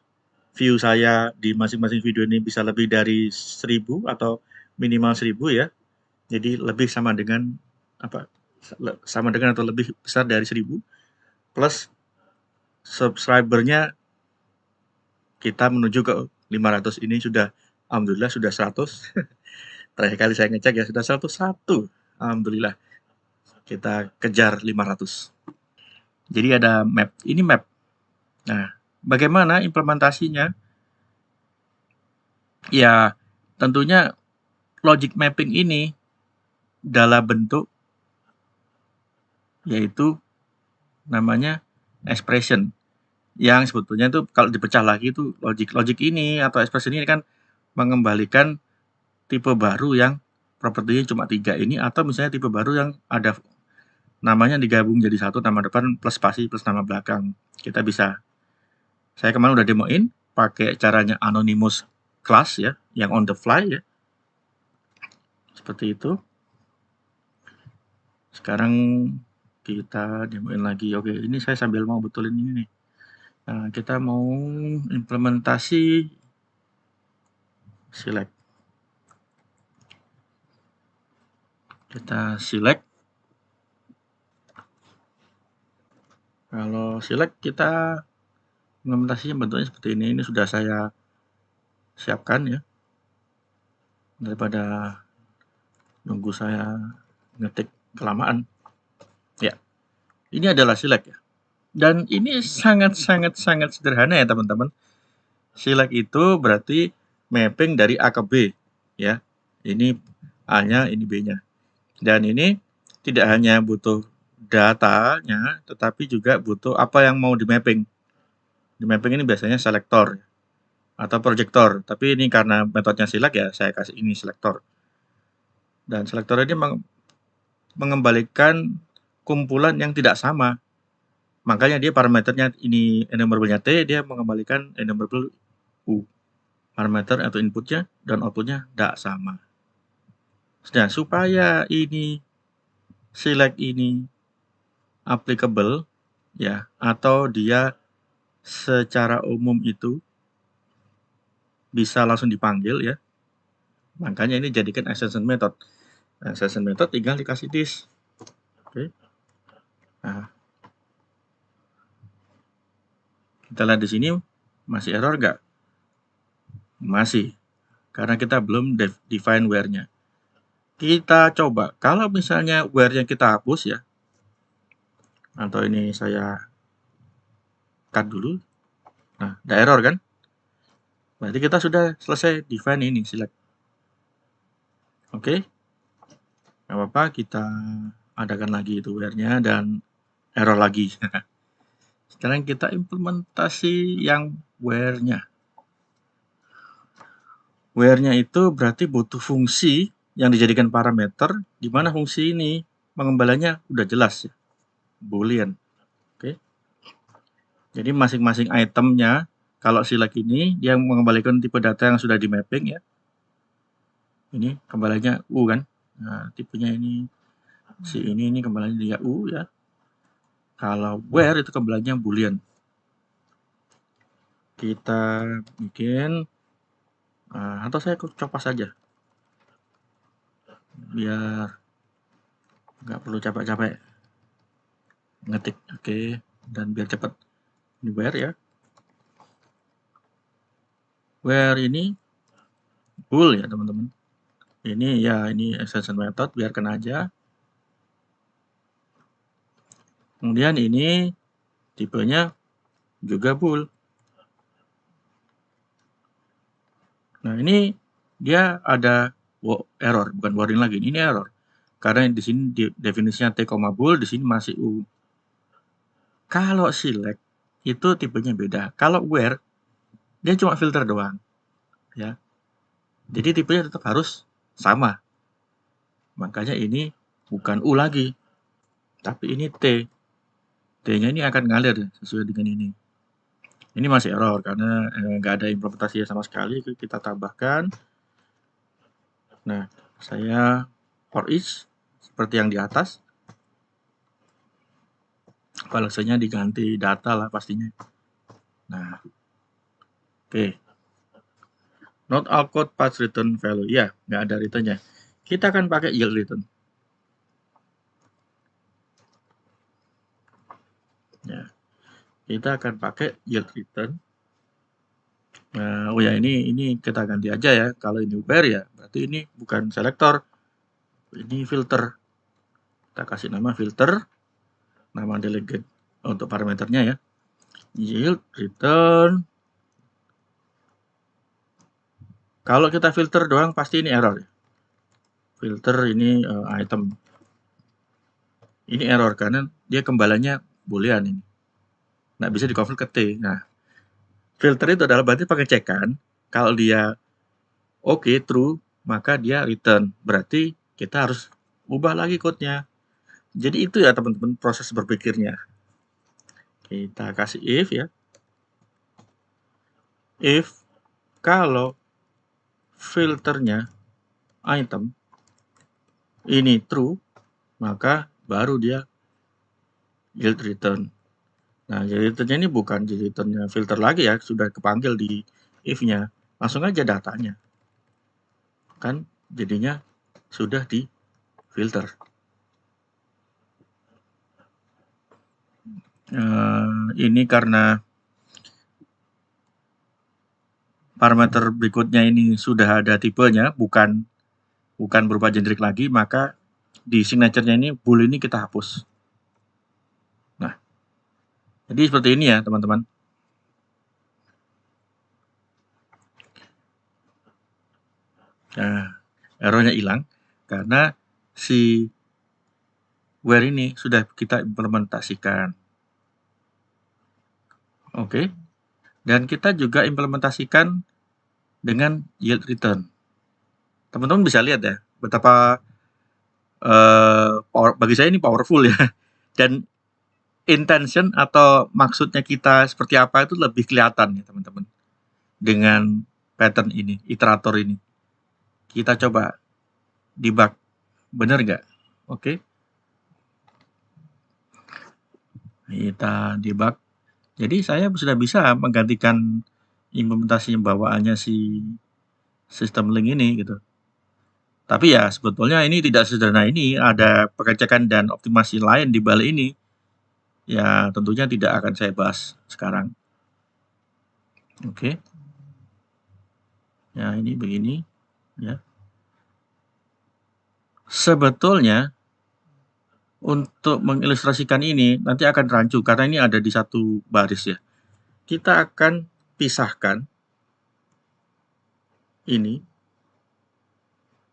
A: view saya di masing-masing video ini bisa lebih dari 1000 atau minimal 1000 ya. Jadi lebih sama dengan apa? Sama dengan atau lebih besar dari 1000, plus subscribernya kita menuju ke 500. Ini sudah alhamdulillah sudah 100. Terakhir kali saya ngecek ya sudah 101. Alhamdulillah. Kita kejar 500. Jadi ada map. Ini map. Nah, bagaimana implementasinya? Ya, tentunya logic mapping ini dalam bentuk yaitu namanya expression, yang sebetulnya itu kalau dipecah lagi itu logic ini atau expression ini kan mengembalikan tipe baru yang propertinya cuma 3 ini, atau misalnya tipe baru yang ada namanya digabung jadi satu, nama depan plus spasi plus nama belakang. Kita bisa, saya kemarin udah demoin pakai caranya anonymous class ya, yang on the fly ya, seperti itu. Sekarang kita demoin lagi. Oke, ini saya sambil mau betulin ini nih. Nah, kita mau implementasi select. Kita select. Kalau select kita implementasinya bentuknya seperti ini. Ini sudah saya siapkan ya, daripada nunggu saya ngetik kelamaan. Ya, ini adalah select ya. Dan ini sangat sederhana ya teman-teman. Select itu berarti mapping dari A ke B, ya. Ini A-nya, ini B-nya. Dan ini tidak hanya butuh datanya, tetapi juga butuh apa yang mau di mapping. Di mapping ini biasanya selektor atau proyektor, tapi ini karena metodenya select ya, saya kasih ini selektor. Dan selektor ini mengembalikan kumpulan yang tidak sama. Makanya dia parameternya ini enumerable-nya T, dia mengembalikan enumerable U. Parameter atau inputnya dan outputnya tidak sama. Nah, supaya ini select ini applicable ya, atau dia secara umum itu bisa langsung dipanggil ya. Makanya ini jadikan extension method. Nah, extension method tinggal dikasih this. Oke. Nah, kita lihat di sini masih error nggak? Masih, karena kita belum define where-nya. Kita coba, kalau misalnya where-nya kita hapus ya, atau ini saya cut dulu. Nah, ada error kan? Berarti kita sudah selesai define ini, select. Oke. Nggak apa-apa, kita adakan lagi itu where-nya dan error lagi. Sekarang kita implementasi yang where-nya. Where-nya itu berarti butuh fungsi yang dijadikan parameter, di mana fungsi ini pengembaliannya udah jelas ya, boolean. Oke. Jadi masing-masing itemnya, kalau select ini dia mengembalikan tipe data yang sudah di mapping ya. Ini kembaliannya U kan. Nah, tipenya ini si ini kembaliannya dia U ya. Kalau where itu kembaliannya boolean. Kita bikin atau saya copas saja. Biar nggak perlu capek-capek ngetik. Oke, dan biar cepat. Ini where ya. Where ini bool ya teman-teman. Ini ya, ini extension method, biarkan aja. Kemudian ini tipenya juga bool. Nah, ini dia ada error, bukan warning lagi, ini error. Karena di sini definisinya T, bool, di sini masih U. Kalau select itu tipenya beda. Kalau where dia cuma filter doang. Ya. Jadi tipenya tetap harus sama. Makanya ini bukan U lagi, tapi ini T. T-nya ini akan ngalir sesuai dengan ini. Ini masih error karena nggak ada implementasi sama sekali. Kita tambahkan. Nah, saya for each seperti yang di atas. Value-nya diganti data lah pastinya. Nah, oke. Not all code pass return value. Ya, nggak ada return-nya. Kita akan pakai yield return. Ya, kita akan pakai yield return. Nah, oh ya, ini kita ganti aja ya. Kalau ini where ya, berarti ini bukan selektor. Ini filter. Kita kasih nama filter. Nama delegate untuk parameternya ya. Yield return. Kalau kita filter doang pasti ini error. Filter ini item. Ini error karena dia kembaliannya boolean ini. Nggak bisa di-convert ke T. Nah, filter itu adalah berarti pengecekan. Kalau dia oke, true, maka dia return. Berarti kita harus ubah lagi code-nya. Jadi itu ya teman-teman proses berpikirnya. Kita kasih if ya. If kalau filternya item ini true, maka baru dia yield return. Nah, yield returnnya ini bukan yield returnnya filter lagi ya, sudah kepanggil di if-nya. Langsung aja datanya. Kan jadinya sudah di filter. Ini karena parameter berikutnya ini sudah ada tipenya, bukan berupa generic lagi, maka di signature-nya ini bool ini kita hapus. Nah, jadi seperti ini ya teman-teman. Nah, errornya hilang karena si where ini sudah kita implementasikan. Oke. Dan kita juga implementasikan dengan yield return. Teman-teman bisa lihat ya, betapa bagi saya ini powerful ya. Dan intention atau maksudnya kita seperti apa itu lebih kelihatan ya teman-teman. Dengan pattern ini, iterator ini. Kita coba debug. Benar nggak? Oke. Kita debug. Jadi saya sudah bisa menggantikan implementasi bawaannya si sistem link ini gitu. Tapi ya sebetulnya ini tidak sederhana ini, ada pengecekan dan optimasi lain di balik ini. Ya tentunya tidak akan saya bahas sekarang. Oke. Ya ini begini ya. Sebetulnya untuk mengilustrasikan ini nanti akan rancu karena ini ada di satu baris ya. Kita akan pisahkan ini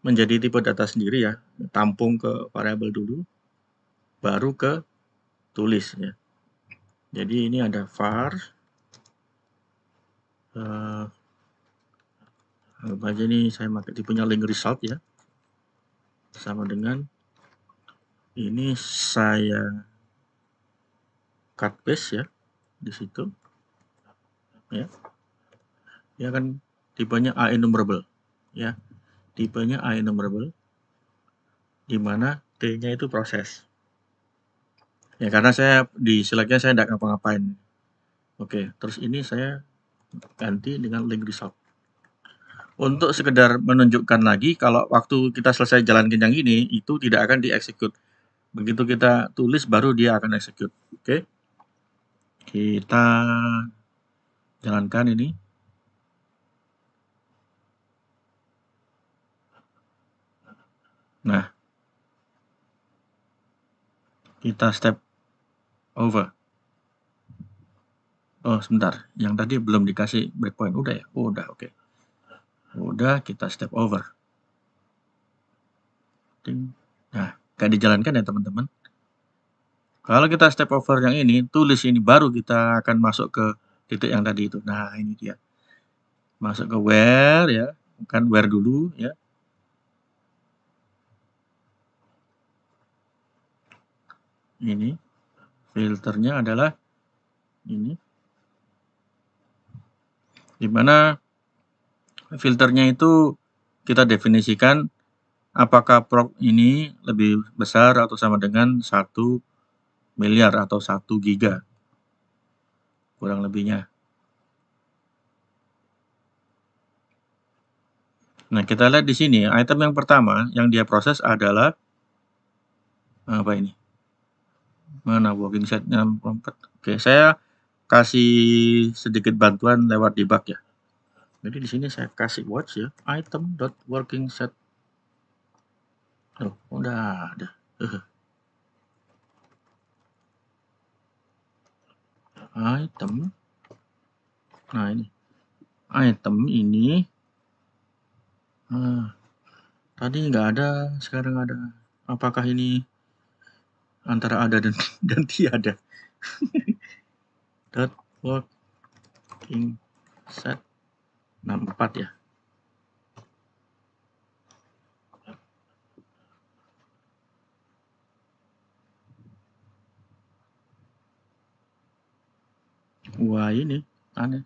A: menjadi tipe data sendiri ya. Tampung ke variabel dulu, baru ke tulis ya. Jadi ini ada var anggap aja ini saya pakai tipenya link result ya, sama dengan ini saya cut paste ya di situ ya. Dia kan tipenya enumerable ya, tipenya enumerable di mana T-nya itu proses ya, karena saya di select-nya saya tidak ngapa-ngapain. Oke, terus ini saya ganti dengan link result untuk sekedar menunjukkan lagi kalau waktu kita selesai jalankan yang ini itu tidak akan dieksekut. Begitu kita tulis baru dia akan execute. Oke. Kita jalankan ini. Nah, kita step over. Oh, sebentar. Yang tadi belum dikasih breakpoint. Udah ya? Oh, udah, oke. Udah, kita step over. Nah, kayak dijalankan ya teman-teman. Kalau kita step over yang ini, tulis ini, baru kita akan masuk ke titik yang tadi itu. Nah, ini dia. Masuk ke where ya. Kan where dulu ya. Ini. Filternya adalah ini. Dimana filternya itu kita definisikan apakah prog ini lebih besar atau sama dengan 1 miliar atau 1 giga kurang lebihnya. Nah, kita lihat di sini item yang pertama yang dia proses adalah apa ini? Mana working set-nya 64. Oke, saya kasih sedikit bantuan lewat debug ya. Jadi di sini saya kasih watch ya, item.workingset. Oh, udah ada. Item. Nah, ini. Item ini tadi nggak ada, sekarang ada. Apakah ini antara ada dan, dan tiada? Dot working set 64 ya. Wah, ini aneh.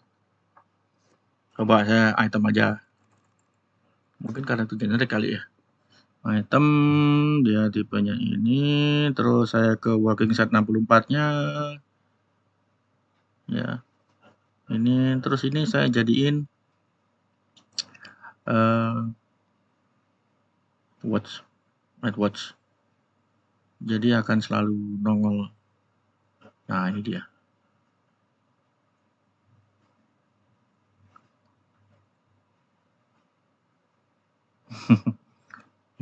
A: Coba saya item aja. Mungkin karena itu generik kali ya. Item dia tipenya ini, terus saya ke working set 64-nya ya. Ini terus ini saya jadiin watch, watch. Jadi akan selalu nongol. Nah, ini dia.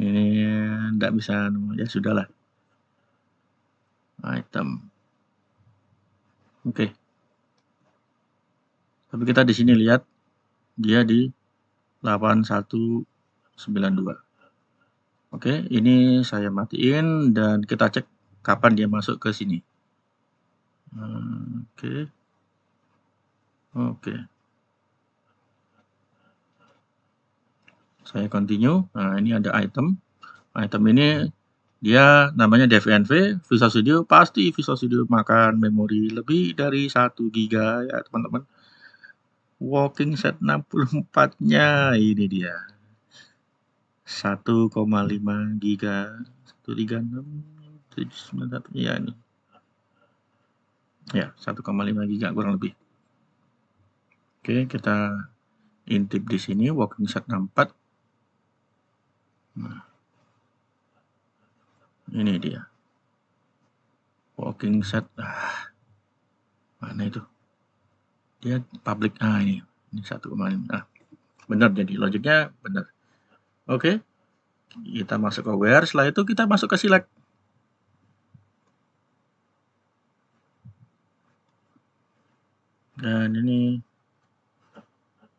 A: Ini enggak bisa, ya sudahlah. Item. Oke. Tapi kita di sini lihat dia di 81 92. Oke, ini saya matiin dan kita cek kapan dia masuk ke sini. Oke. Oke. Saya continue. Nah, ini ada item. Item ini dia namanya DevNV, Visual Studio. Pasti Visual Studio makan memori lebih dari 1 giga ya teman-teman. Working set 64-nya ini dia. 1,5 giga. 136 791 ya ini. Ya, 1,5 giga kurang lebih. Oke, kita intip di sini working set 64. Nah, ini dia. Working set. Mana itu? Dia public. Ini 1,5. Benar, jadi logiknya benar. Oke, kita masuk ke where. Setelah itu kita masuk ke select. Dan ini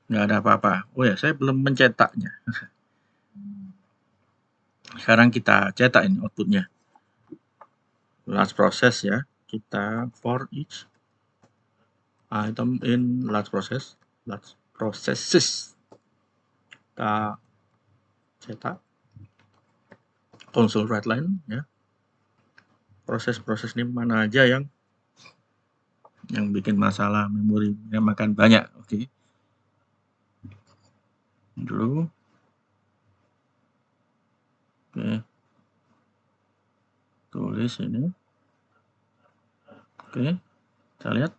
A: nggak ada apa-apa. Oh ya, saya belum mencetaknya. Sekarang kita cetak ini outputnya. Last process ya. Kita for each item in last process. Last processes. Kita cetak. Console write line ya. Proses-proses ini mana aja yang bikin masalah memori yang makan banyak. Oke. Dulu. Oke. Tulis ini. Oke. Kita lihat.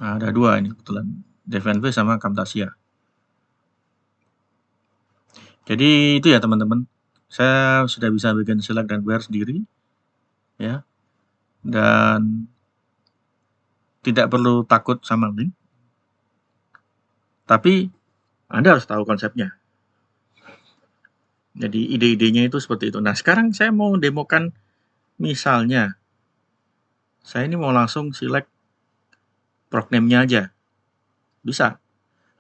A: Nah, ada dua ini kebetulan. DevNV sama Camtasia. Jadi itu ya teman-teman. Saya sudah bisa bikin select dan where sendiri. Ya. Dan tidak perlu takut sama link. Tapi Anda harus tahu konsepnya. Jadi ide-idenya itu seperti itu. Nah, sekarang saya mau demokan misalnya. Saya ini mau langsung select progname-nya aja. Bisa.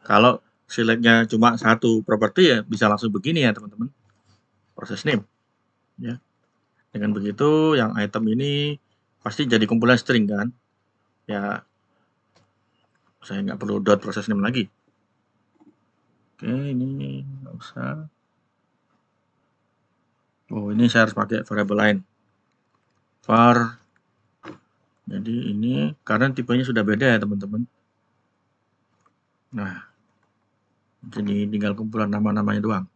A: Kalau selectnya cuma satu properti ya bisa langsung begini ya teman-teman. Proses name. Ya. Dengan begitu yang item ini pasti jadi kumpulan string kan. Ya, saya nggak perlu dot proses name lagi. Oke, ini nggak usah. Oh, ini saya harus pakai variable lain. Var. Jadi ini karena tipenya sudah beda ya teman-teman. Nah, jadi tinggal kumpulan nama-namanya doang.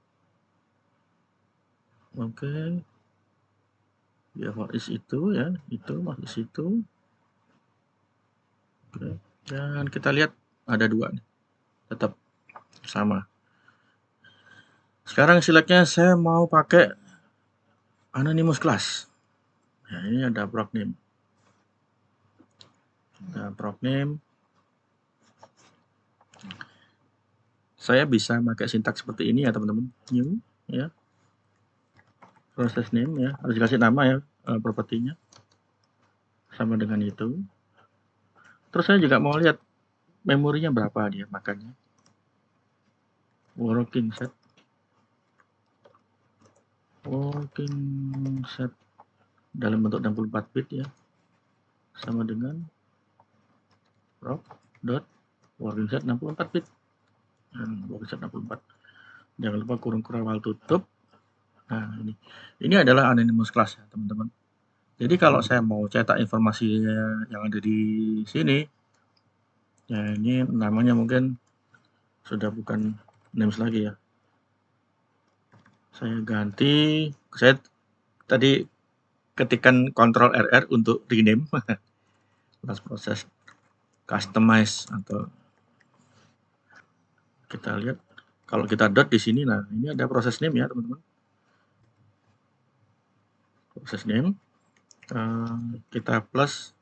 A: Oke. Ya, what is itu ya, itu what is itu. Oke. Dan kita lihat ada dua nih. Tetap sama. Sekarang selectnya saya mau pakai anonymous class. Nah, ini ada progname. Ada progname. Saya bisa pakai sintaks seperti ini ya teman-teman. New ya. Process name ya, harus dikasih nama ya propertinya. Sama dengan itu. Terus saya juga mau lihat memorinya berapa dia makannya. Working set. Working set dalam bentuk 64 bit ya. Sama dengan proc dot working set 64 bit. Working set 64. Jangan lupa kurung awal tutup. Nah, ini adalah anonymous class ya, teman-teman. Jadi kalau saya mau cetak informasi yang ada di sini, ya ini namanya mungkin sudah bukan names lagi ya. Saya ganti, saya tadi ketikkan Ctrl RR untuk rename. Last proses customize atau kita lihat kalau kita dot di sini, nah ini ada proses name ya teman-teman. Proses name kita plus.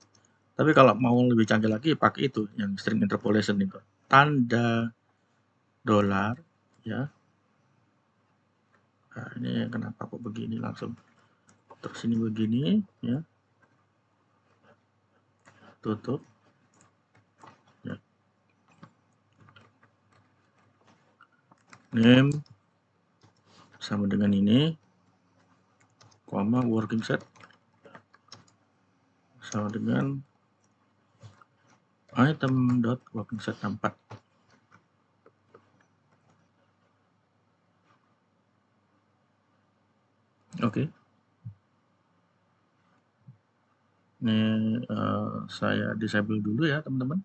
A: Tapi kalau mau lebih canggih lagi pakai itu yang string interpolation itu. Tanda dolar ya. Nah, ini kenapa kok begini langsung terus ini begini ya. Tutup. Ya. Name sama dengan ini, koma working set sama dengan item.working set 4. Oke. Ini saya disable dulu ya teman-teman,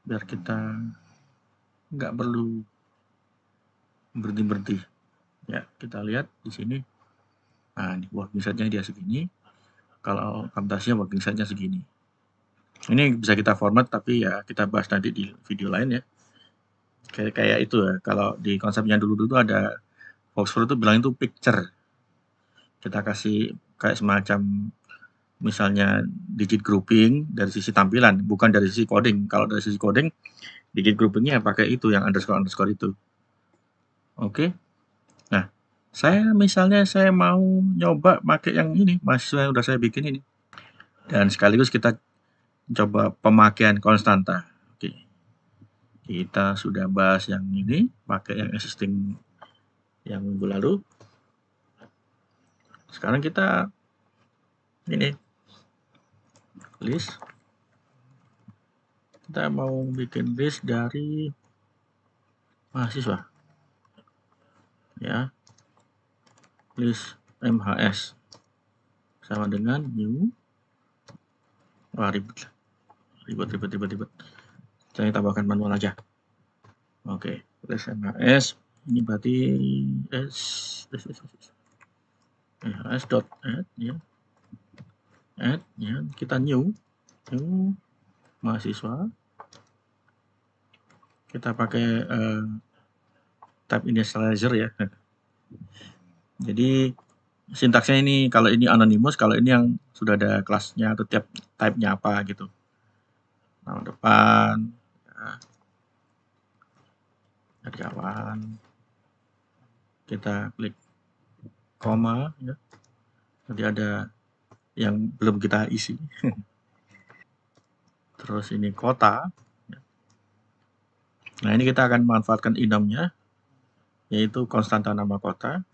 A: biar kita nggak perlu berhenti. Ya, kita lihat di sini. Nah, ini working setnya dia segini. Kalau Camtasia working setnya segini. Ini bisa kita format, tapi ya kita bahas nanti di video lain ya. Kayak itu ya. Kalau di konsepnya dulu ada Oxford itu bilang itu picture. Kita kasih kayak semacam misalnya digit grouping dari sisi tampilan, bukan dari sisi coding. Kalau dari sisi coding, digit groupingnya pakai itu yang underscore itu. Oke. Nah, misalnya saya mau nyoba pakai yang ini, mahasiswa yang udah saya bikin ini. Dan sekaligus kita coba pemakaian konstanta. Oke. Kita sudah bahas yang ini, pakai yang existing yang minggu lalu. Sekarang kita ini list. Kita mau bikin list dari mahasiswa. Ya. List MHS sama dengan new. Wah, ribet. Saya tambahkan manual aja. Oke, list MHS ini berarti MHS.add ya. Add ya, kita new mahasiswa. Kita pakai type initializer ya. Jadi sintaksnya ini, kalau ini anonymous, kalau ini yang sudah ada kelasnya atau tiap type-nya apa gitu. Nama depan, ya. Karyawan. Kita klik koma ya. Nanti ada yang belum kita isi. Terus ini kota. Nah, ini kita akan manfaatkan enum-nya, yaitu konstanta nama kota.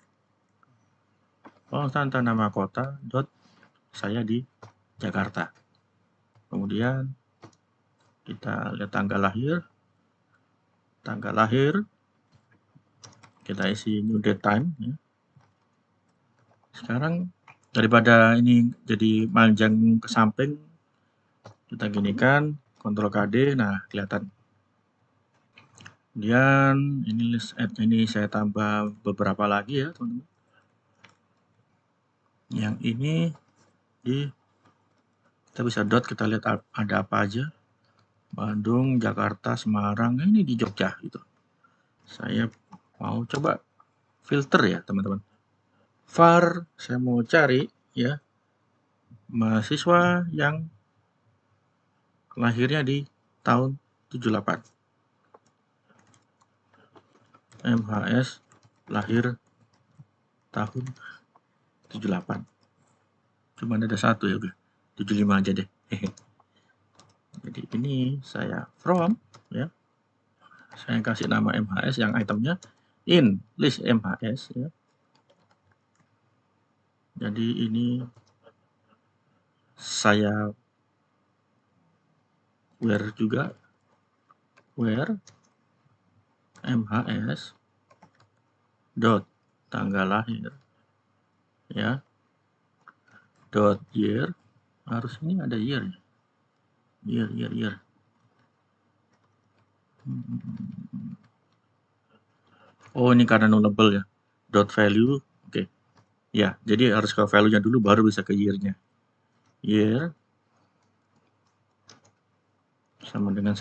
A: Konstanta nama kota dot saya di Jakarta. Kemudian kita lihat tanggal lahir. Kita isi new date time ya. Sekarang daripada ini jadi panjang ke samping, kita ginikan, Ctrl KD, nah kelihatan. Kemudian ini list add ini saya tambah beberapa lagi ya teman-teman. Yang ini kita bisa dot, kita lihat ada apa aja. Bandung, Jakarta, Semarang, ini di Jogja gitu. Saya mau coba filter ya teman-teman. Var saya mau cari ya mahasiswa yang lahirnya di tahun 78. MHS lahir tahun 78. Cuma ada satu ya, udah 75 aja deh. Jadi ini saya from ya. Saya kasih nama MHS yang itemnya in list MHS ya. Jadi ini saya where juga where MHS dot tanggal lahir ya dot year, harus ini ada year. Oh, ini karena nullable ya. Dot value, oke. Ya, jadi harus ke value-nya dulu baru bisa ke year-nya. Year sama dengan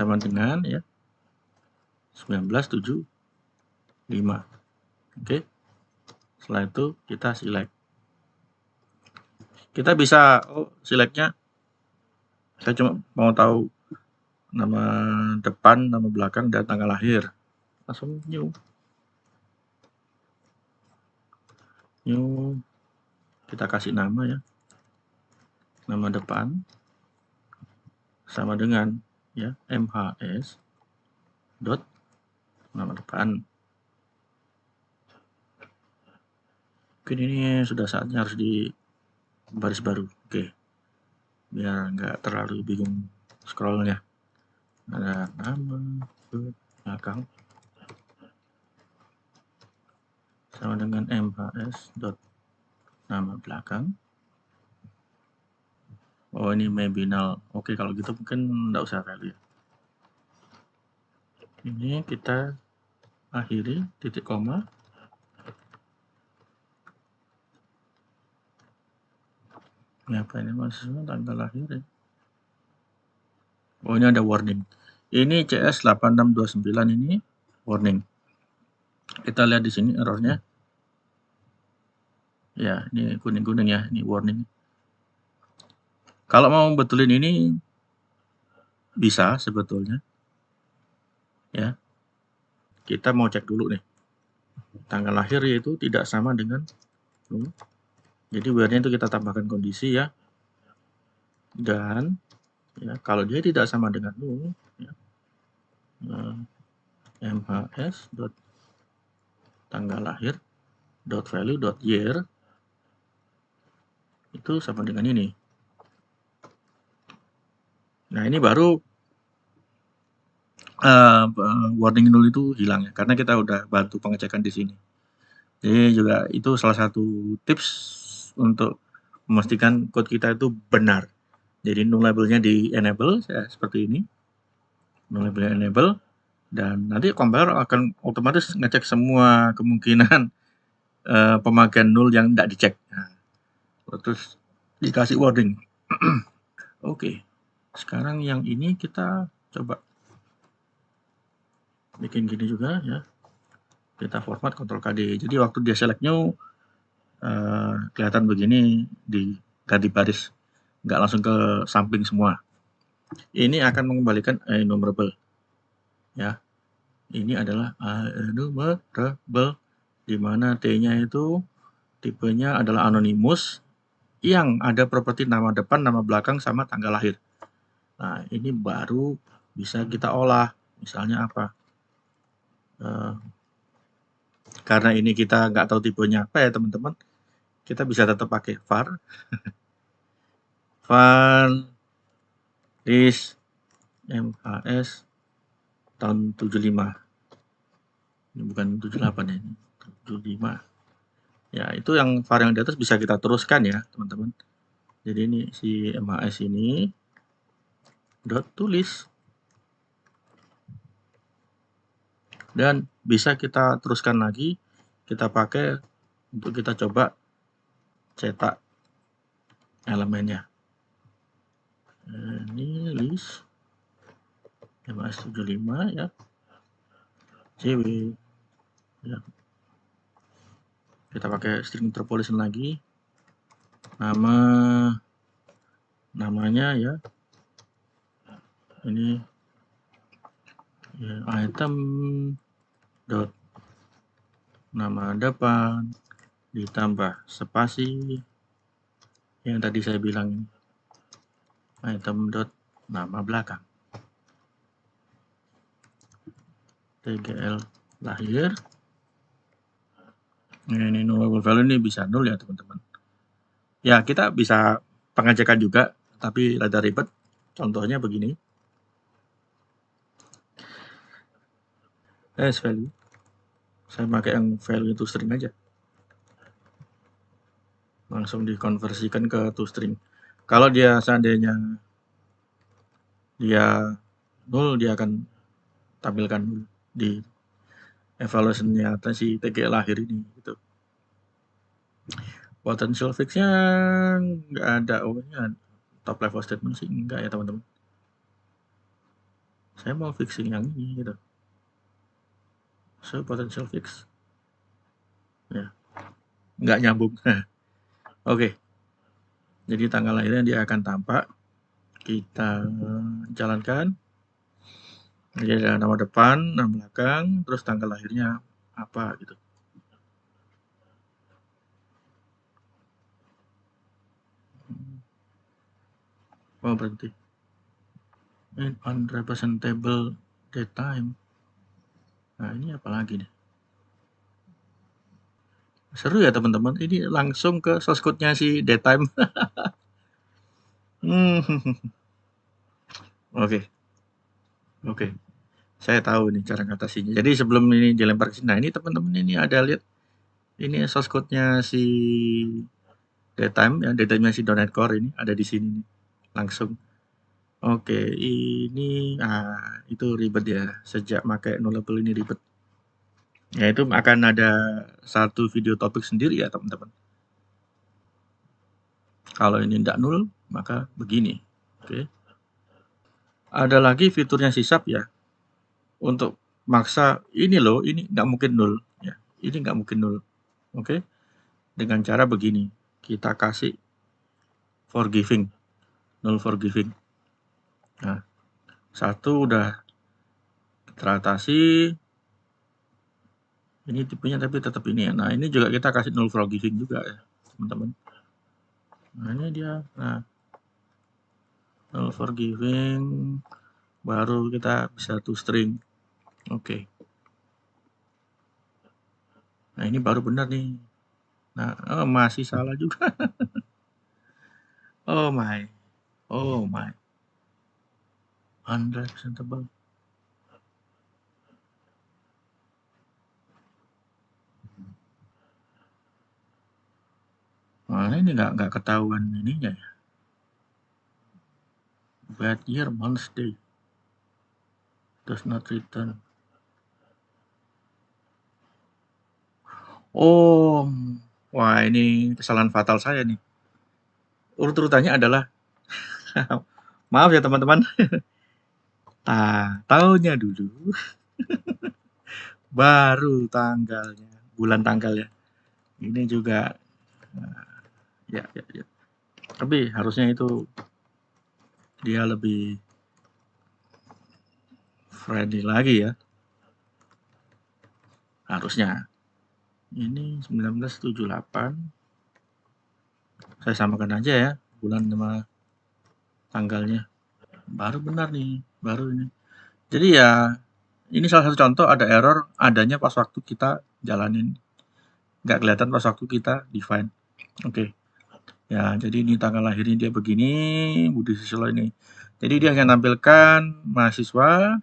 A: ya 1975. Oke. Setelah itu kita select. Kita bisa selectnya, saya cuma mau tahu nama depan, nama belakang, dan tanggal lahir. Langsung new. Kita kasih nama ya. Nama depan sama dengan ya MHS dot nama depan. Mungkin ini sudah saatnya harus di baris baru. Oke, biar nggak terlalu bingung scrollnya. Ada nama belakang sama dengan mhs dot nama belakang. Oh, ini maybe null. Oke, kalau gitu mungkin nggak usah value. Ini kita akhiri titik koma. Ini apa ini maksudnya tanggal lahir ya? Oh, ini ada warning. Ini CS 8629 ini warning. Kita lihat di sini errornya. Ya, ini kuning-kuning ya, ini warning. Kalau mau betulin ini bisa sebetulnya. Ya. Kita mau cek dulu nih. Tanggal lahir yaitu tidak sama dengan jadi where-nya itu kita tambahkan kondisi ya. Dan ya, kalau dia tidak sama dengan null ya, mhs dot tanggal lahir dot value dot year itu sama dengan ini. Nah, ini baru warning null itu hilang ya, karena kita udah bantu pengecekan di sini. Jadi juga itu salah satu tips untuk memastikan code kita itu benar. Jadi null labelnya di enable ya, seperti ini. Null labelnya enable dan nanti compiler akan otomatis ngecek semua kemungkinan pemakaian null yang tidak dicek. Nah, terus dikasih warning. Oke. Sekarang yang ini kita coba bikin gini juga ya. Kita format Ctrl KD. Jadi waktu dia select new kelihatan begini di ganti baris, nggak langsung ke samping semua. Ini akan mengembalikan enumerable ya. Ini adalah enumerable di mana T-nya itu tipenya adalah anonymous yang ada properti nama depan, nama belakang sama tanggal lahir. Nah, ini baru bisa kita olah. Misalnya apa? Karena ini kita nggak tahu tipenya apa ya teman-teman, kita bisa tetap pakai var list mhs tahun 75. Ini bukan 78 ya, ini 75. Ya, itu yang var yang di atas bisa kita teruskan ya teman-teman. Jadi ini si mhs ini dot tulis dan bisa kita teruskan lagi, kita pakai untuk kita coba cetak elemennya. Ini list MS75 ya, cw ya. Kita pakai string interpolation lagi, namanya ya, ini ya, item dot nama depan ditambah spasi yang tadi saya bilang, item dot nama belakang, tgl lahir. Ini nullable value ini bisa null ya teman-teman. Ya, kita bisa pengecekan juga, tapi rada ribet. Contohnya begini. Value. Saya pakai yang value itu string aja. Langsung dikonversikan ke toString. Kalau dia seandainya dia null, dia akan tampilkan null di evaluation-nya si TG lahir ini gitu. Potential fix-nya nggak ada. Oh, ini top level statement sih enggak ya teman-teman. Saya mau fixing yang ini gitu. So potential fix ya, nggak nyambung. Oke. Jadi tanggal lahirnya dia akan tampak. Kita jalankan. Jadi ada nama depan, nama belakang, terus tanggal lahirnya apa gitu. Oh, berhenti. And unrepresentable date time. Nah, ini apa lagi nih? Seru ya teman-teman, ini langsung ke source code-nya si datetime. Hmm, oke, oke. Saya tahu nih cara ngatasinya. Jadi sebelum ini dilempar ke sini, nah ini teman-teman ini ada lihat ini source code-nya si datetime, ya datetime-nya si .NET Core ini ada di sini nih, langsung. Oke, ini itu ribet ya. Sejak pakai nullable ini ribet. Ya itu akan ada satu video topik sendiri ya teman-teman. Kalau ini tidak null, maka begini. Oke. Ada lagi fiturnya sisap ya. Untuk maksa ini loh, ini nggak mungkin nol. Ya, ini nggak mungkin nol. Oke. Dengan cara begini. Kita kasih forgiving. Null forgiving. Nah, satu udah teratasi. Ini tipenya tapi tetap ini ya. Nah, ini juga kita kasih null forgiving juga ya, teman-teman. Nah, ini dia. Nah, null forgiving baru kita bisa toString. Oke. Nah, ini baru benar nih. Nah, masih salah juga. Oh my. Oh my. 100% tebal. Nah, ini nggak ketahuan ininya ya. Bad year, month, day. Does not return. Oh, wah ini kesalahan fatal saya nih. Urut-urutannya adalah, maaf ya teman-teman, tahunnya dulu, baru tanggalnya, bulan tanggalnya. Ini juga, ya. Tapi harusnya itu dia lebih friendly lagi ya. Harusnya. Ini 1978. Saya samakan aja ya, bulan sama tanggalnya. Baru benar nih, baru ini. Jadi ya, ini salah satu contoh ada error adanya pas waktu kita jalanin. Nggak kelihatan pas waktu kita define. Oke. Ya, jadi ini tanggal lahirnya dia begini, Budi Susilo ini. Jadi dia hanya tampilkan mahasiswa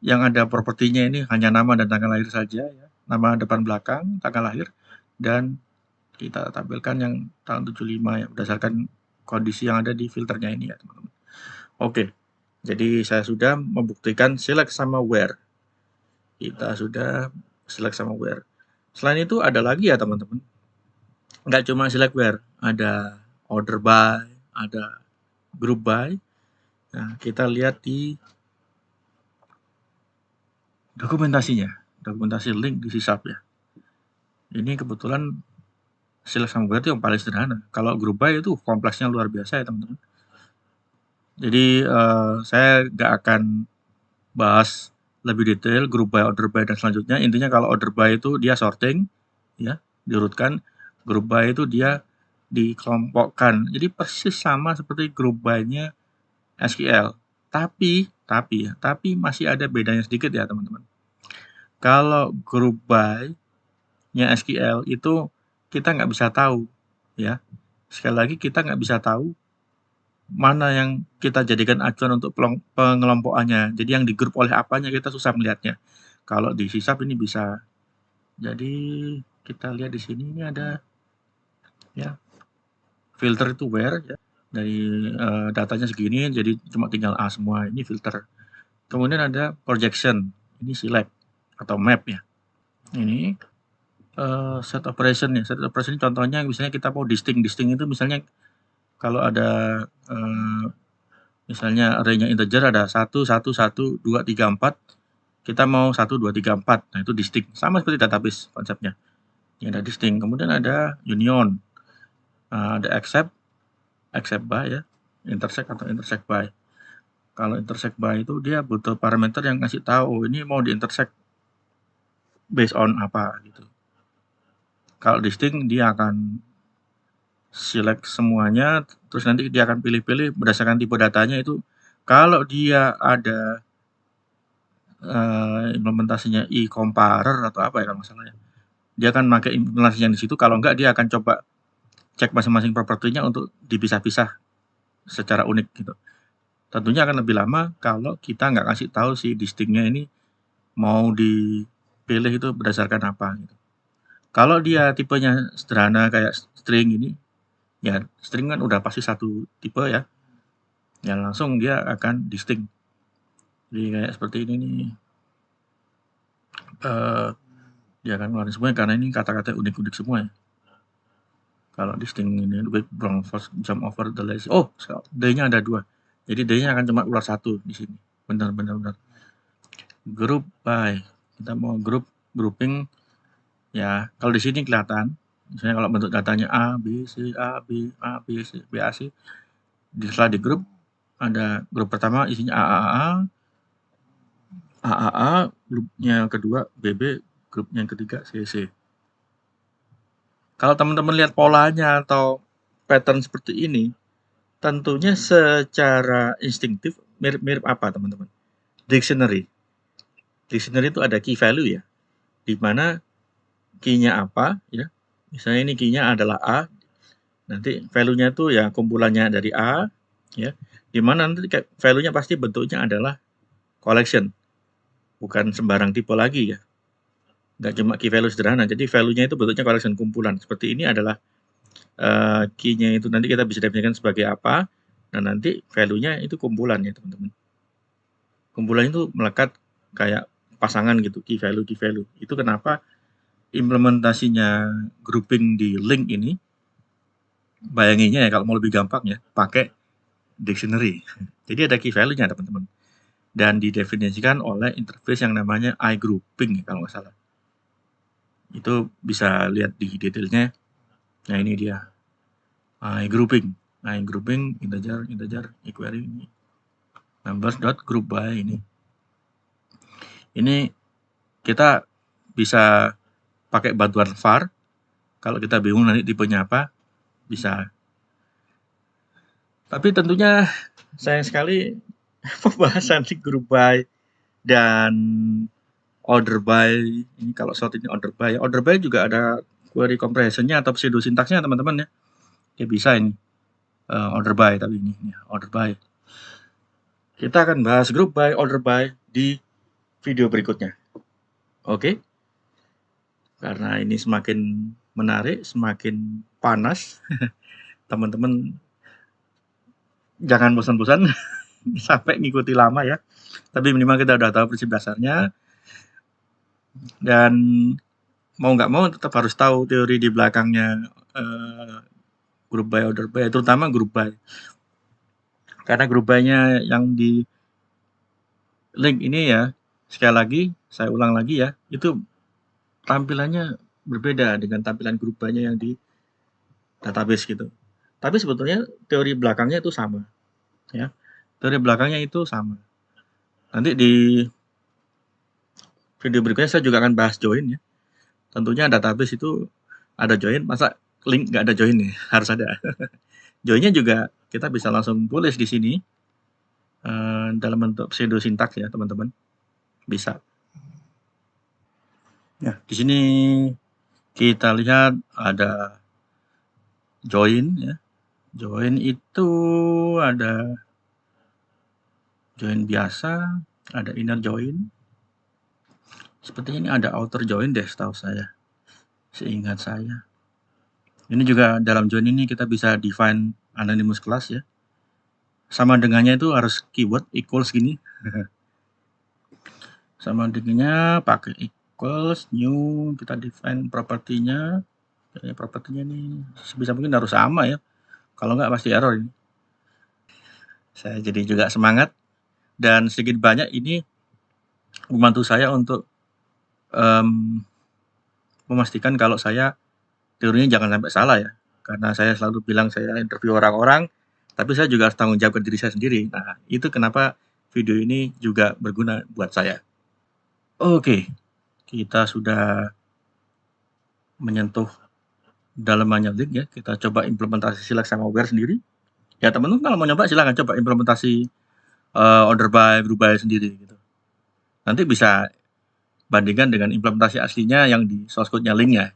A: yang ada propertinya ini hanya nama dan tanggal lahir saja ya. Nama depan belakang, tanggal lahir, dan kita tampilkan yang tahun 75 ya, berdasarkan kondisi yang ada di filternya ini ya teman-teman. Oke, jadi saya sudah membuktikan select sama where. Kita sudah select sama where. Selain itu ada lagi ya teman-teman. Nggak cuma select where, ada order by, ada group by. Nah, kita lihat di dokumentasinya, dokumentasi link di sisap ya. Ini kebetulan select sama where itu yang paling sederhana. Kalau group by itu kompleksnya luar biasa ya teman-teman. Jadi saya nggak akan bahas lebih detail group by, order by, dan selanjutnya. Intinya kalau order by itu dia sorting, ya, diurutkan. Group by itu dia dikelompokkan. Jadi persis sama seperti group by-nya SQL. Tapi masih ada bedanya sedikit ya teman-teman. Kalau group by-nya SQL itu kita nggak bisa tahu, ya. Sekali lagi kita nggak bisa tahu mana yang kita jadikan acuan untuk pengelompokannya. Jadi yang di grup oleh apanya kita susah melihatnya. Kalau di sisap ini bisa. Jadi kita lihat di sini ini ada ya filter itu where ya. Dari datanya segini jadi cuma tinggal A semua. Ini filter. Kemudian ada projection. Ini select atau map ya. Ini set operation ya. Set operation contohnya misalnya kita mau distinct itu misalnya kalau ada misalnya array-nya integer ada 1, 1, 1, 2, 3, 4. Kita mau 1, 2, 3, 4. Nah, itu distinct. Sama seperti database konsepnya. Ini ada distinct. Kemudian ada union. Ada accept by ya. Intersect atau intersect by. Kalau intersect by itu dia butuh parameter yang ngasih tahu ini mau di-intersect based on apa gitu. Kalau distinct dia akan select semuanya, terus nanti dia akan pilih-pilih berdasarkan tipe datanya itu. Kalau dia ada implementasinya e-comparer atau apa ya kalau nggak salah ya. dia akan pakai implementasi yang di situ. Kalau enggak, dia akan coba cek masing-masing propertinya untuk dipisah-pisah secara unik gitu. Tentunya akan lebih lama kalau kita nggak kasih tahu si distinct-nya ini mau dipilih itu berdasarkan apa gitu. Kalau dia tipenya sederhana kayak string ini, ya string kan udah pasti satu tipe ya. Ya langsung dia akan distinct. Jadi kayak seperti ini nih. Dia akan ngeluarin semuanya karena ini kata-kata unik-unik semua ya. Kalau distinct ini with brown first jump over the lazy. Oh, D-nya ada 2. Jadi D-nya akan cuma keluar 1 di sini. Benar. Group by. Kita mau grouping ya. Kalau di sini kelihatan, misalnya kalau bentuk datanya A, B, C, A, B, A, B, C, B, A, C. Setelah di grup ada grup pertama isinya AAA, grupnya kedua BB, grupnya ketiga CC. Kalau teman-teman lihat polanya atau pattern seperti ini, tentunya secara instinktif mirip-mirip apa teman-teman? Dictionary. Dictionary itu ada key value ya, di mana key-nya apa ya. Misalnya ini key-nya adalah A, nanti value-nya itu ya kumpulannya dari A ya. Di mana nanti value-nya pasti bentuknya adalah collection. Bukan sembarang tipe lagi ya. Nggak cuma key value sederhana, jadi value-nya itu bentuknya collection kumpulan. Seperti ini adalah key-nya itu nanti kita bisa definisikan sebagai apa, dan nanti value-nya itu kumpulan ya teman-teman. Kumpulan itu melekat kayak pasangan gitu, key value. Itu kenapa implementasinya grouping di link ini, bayanginnya ya kalau mau lebih gampang ya, pakai dictionary. Jadi ada key value-nya teman-teman. Dan didefinisikan oleh interface yang namanya iGrouping kalau nggak salah. Itu bisa lihat di detailnya. Nah ini dia iGrouping integer equally ini numbers dot group by ini kita bisa pakai bantuan var. Kalau kita bingung nanti tipenya apa, bisa. Tapi tentunya sayang sekali pembahasan di group by dan order by ini, kalau short ini order by juga ada query comprehension-nya atau pseudo sintaksnya teman-teman ya. Ya bisa ini order by, tapi ini order by. Kita akan bahas group by, order by di video berikutnya. Oke? Karena ini semakin menarik, semakin panas, teman-teman jangan bosan-bosan sampai ngikuti lama ya. Tapi minimal kita udah tahu prinsip dasarnya. Dan mau nggak mau tetap harus tahu teori di belakangnya group by, order by, terutama group by. Karena group by-nya yang di link ini ya, sekali lagi, saya ulang lagi ya, itu tampilannya berbeda dengan tampilan group by-nya yang di database gitu. Tapi sebetulnya teori belakangnya itu sama. Ya. Teori belakangnya itu sama. Nanti di video berikutnya saya juga akan bahas join ya. Tentunya database itu ada join, masa link nggak ada join nih? Harus ada. Joinnya juga kita bisa langsung tulis di sini dalam bentuk pseudo sintaks ya teman-teman. Bisa. Ya, di sini kita lihat ada join ya. Join itu ada join biasa, ada inner join. Sepertinya ini ada outer join deh setahu saya. Seingat saya. Ini juga dalam join ini kita bisa define anonymous class ya. Sama dengannya itu harus keyword equals gini. Sama dengannya pakai equals new, kita define propertinya. Propertinya nih sebisa mungkin harus sama ya. Kalau nggak pasti error ini. Saya jadi juga semangat dan sedikit banyak ini membantu saya untuk memastikan kalau saya teorinya jangan sampai salah ya. Karena saya selalu bilang saya interview orang-orang, tapi saya juga harus tanggung jawab ke diri saya sendiri. Nah, itu kenapa video ini juga berguna buat saya. Oke, kita sudah menyentuh dalamannya link ya. Kita coba implementasi select sama where sendiri. Ya teman-teman kalau mau nyoba silahkan coba implementasi order by, group by sendiri gitu. Nanti bisa bandingkan dengan implementasi aslinya yang di source code-nya linknya.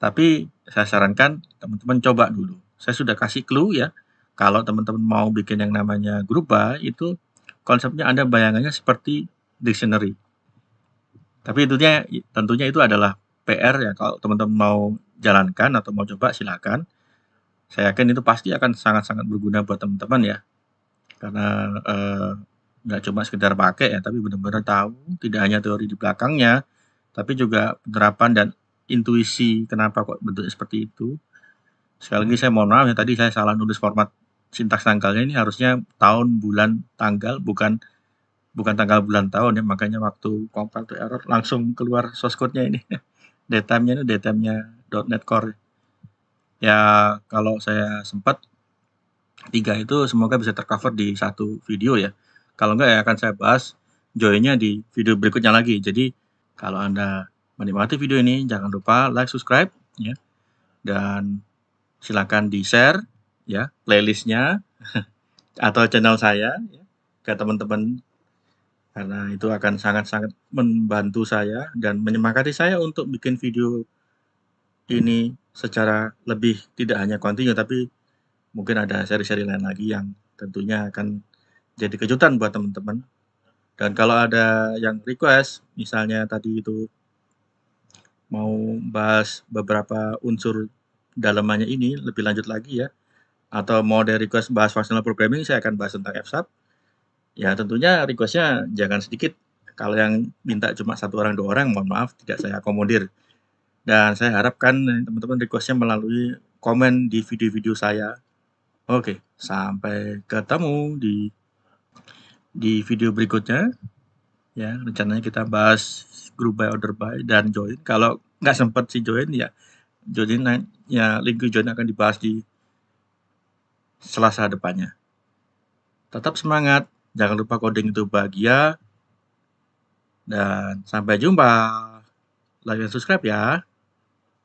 A: Tapi saya sarankan teman-teman coba dulu. Saya sudah kasih clue ya, kalau teman-teman mau bikin yang namanya group by, itu konsepnya Anda bayangannya seperti dictionary. Tapi tentunya itu adalah PR ya, kalau teman-teman mau jalankan atau mau coba silakan. Saya yakin itu pasti akan sangat-sangat berguna buat teman-teman ya. Karena nggak cuma sekedar pakai ya, tapi benar-benar tahu tidak hanya teori di belakangnya, tapi juga penerapan dan intuisi kenapa kok bentuknya seperti itu. Sekali lagi saya mohon maaf ya, tadi saya salah nulis format sintaks tanggalnya, ini harusnya tahun, bulan, tanggal, bukan tanggal, bulan, tahun ya, makanya waktu compile to error langsung keluar source code-nya ini. Datemnya ini datemnya .NET Core. Ya kalau saya sempat, 3 itu semoga bisa tercover di satu video ya. Kalau enggak ya akan saya bahas joinnya di video berikutnya lagi. Jadi kalau Anda menikmati video ini, jangan lupa like, subscribe ya, dan silakan di-share ya playlistnya atau channel saya ya, ke teman-teman, karena itu akan sangat-sangat membantu saya dan menyemangati saya untuk bikin video ini secara lebih tidak hanya kontinu, tapi mungkin ada seri-seri lain lagi yang tentunya akan jadi kejutan buat teman-teman. Dan kalau ada yang request, misalnya tadi itu mau bahas beberapa unsur dalamannya ini lebih lanjut lagi ya, atau mau ada request bahas functional programming, saya akan bahas tentang FSAP. Ya tentunya requestnya jangan sedikit. Kalau yang minta cuma 1 orang 2 orang, mohon maaf tidak saya akomodir. Dan saya harapkan teman-teman requestnya melalui komen di video-video saya. Oke, sampai ketemu di video berikutnya. Ya, rencananya kita bahas group by, order by, dan join. Kalau nggak sempat si join ya, link join akan dibahas di Selasa depannya. Tetap semangat, jangan lupa coding itu bahagia, dan sampai jumpa. Like dan subscribe ya.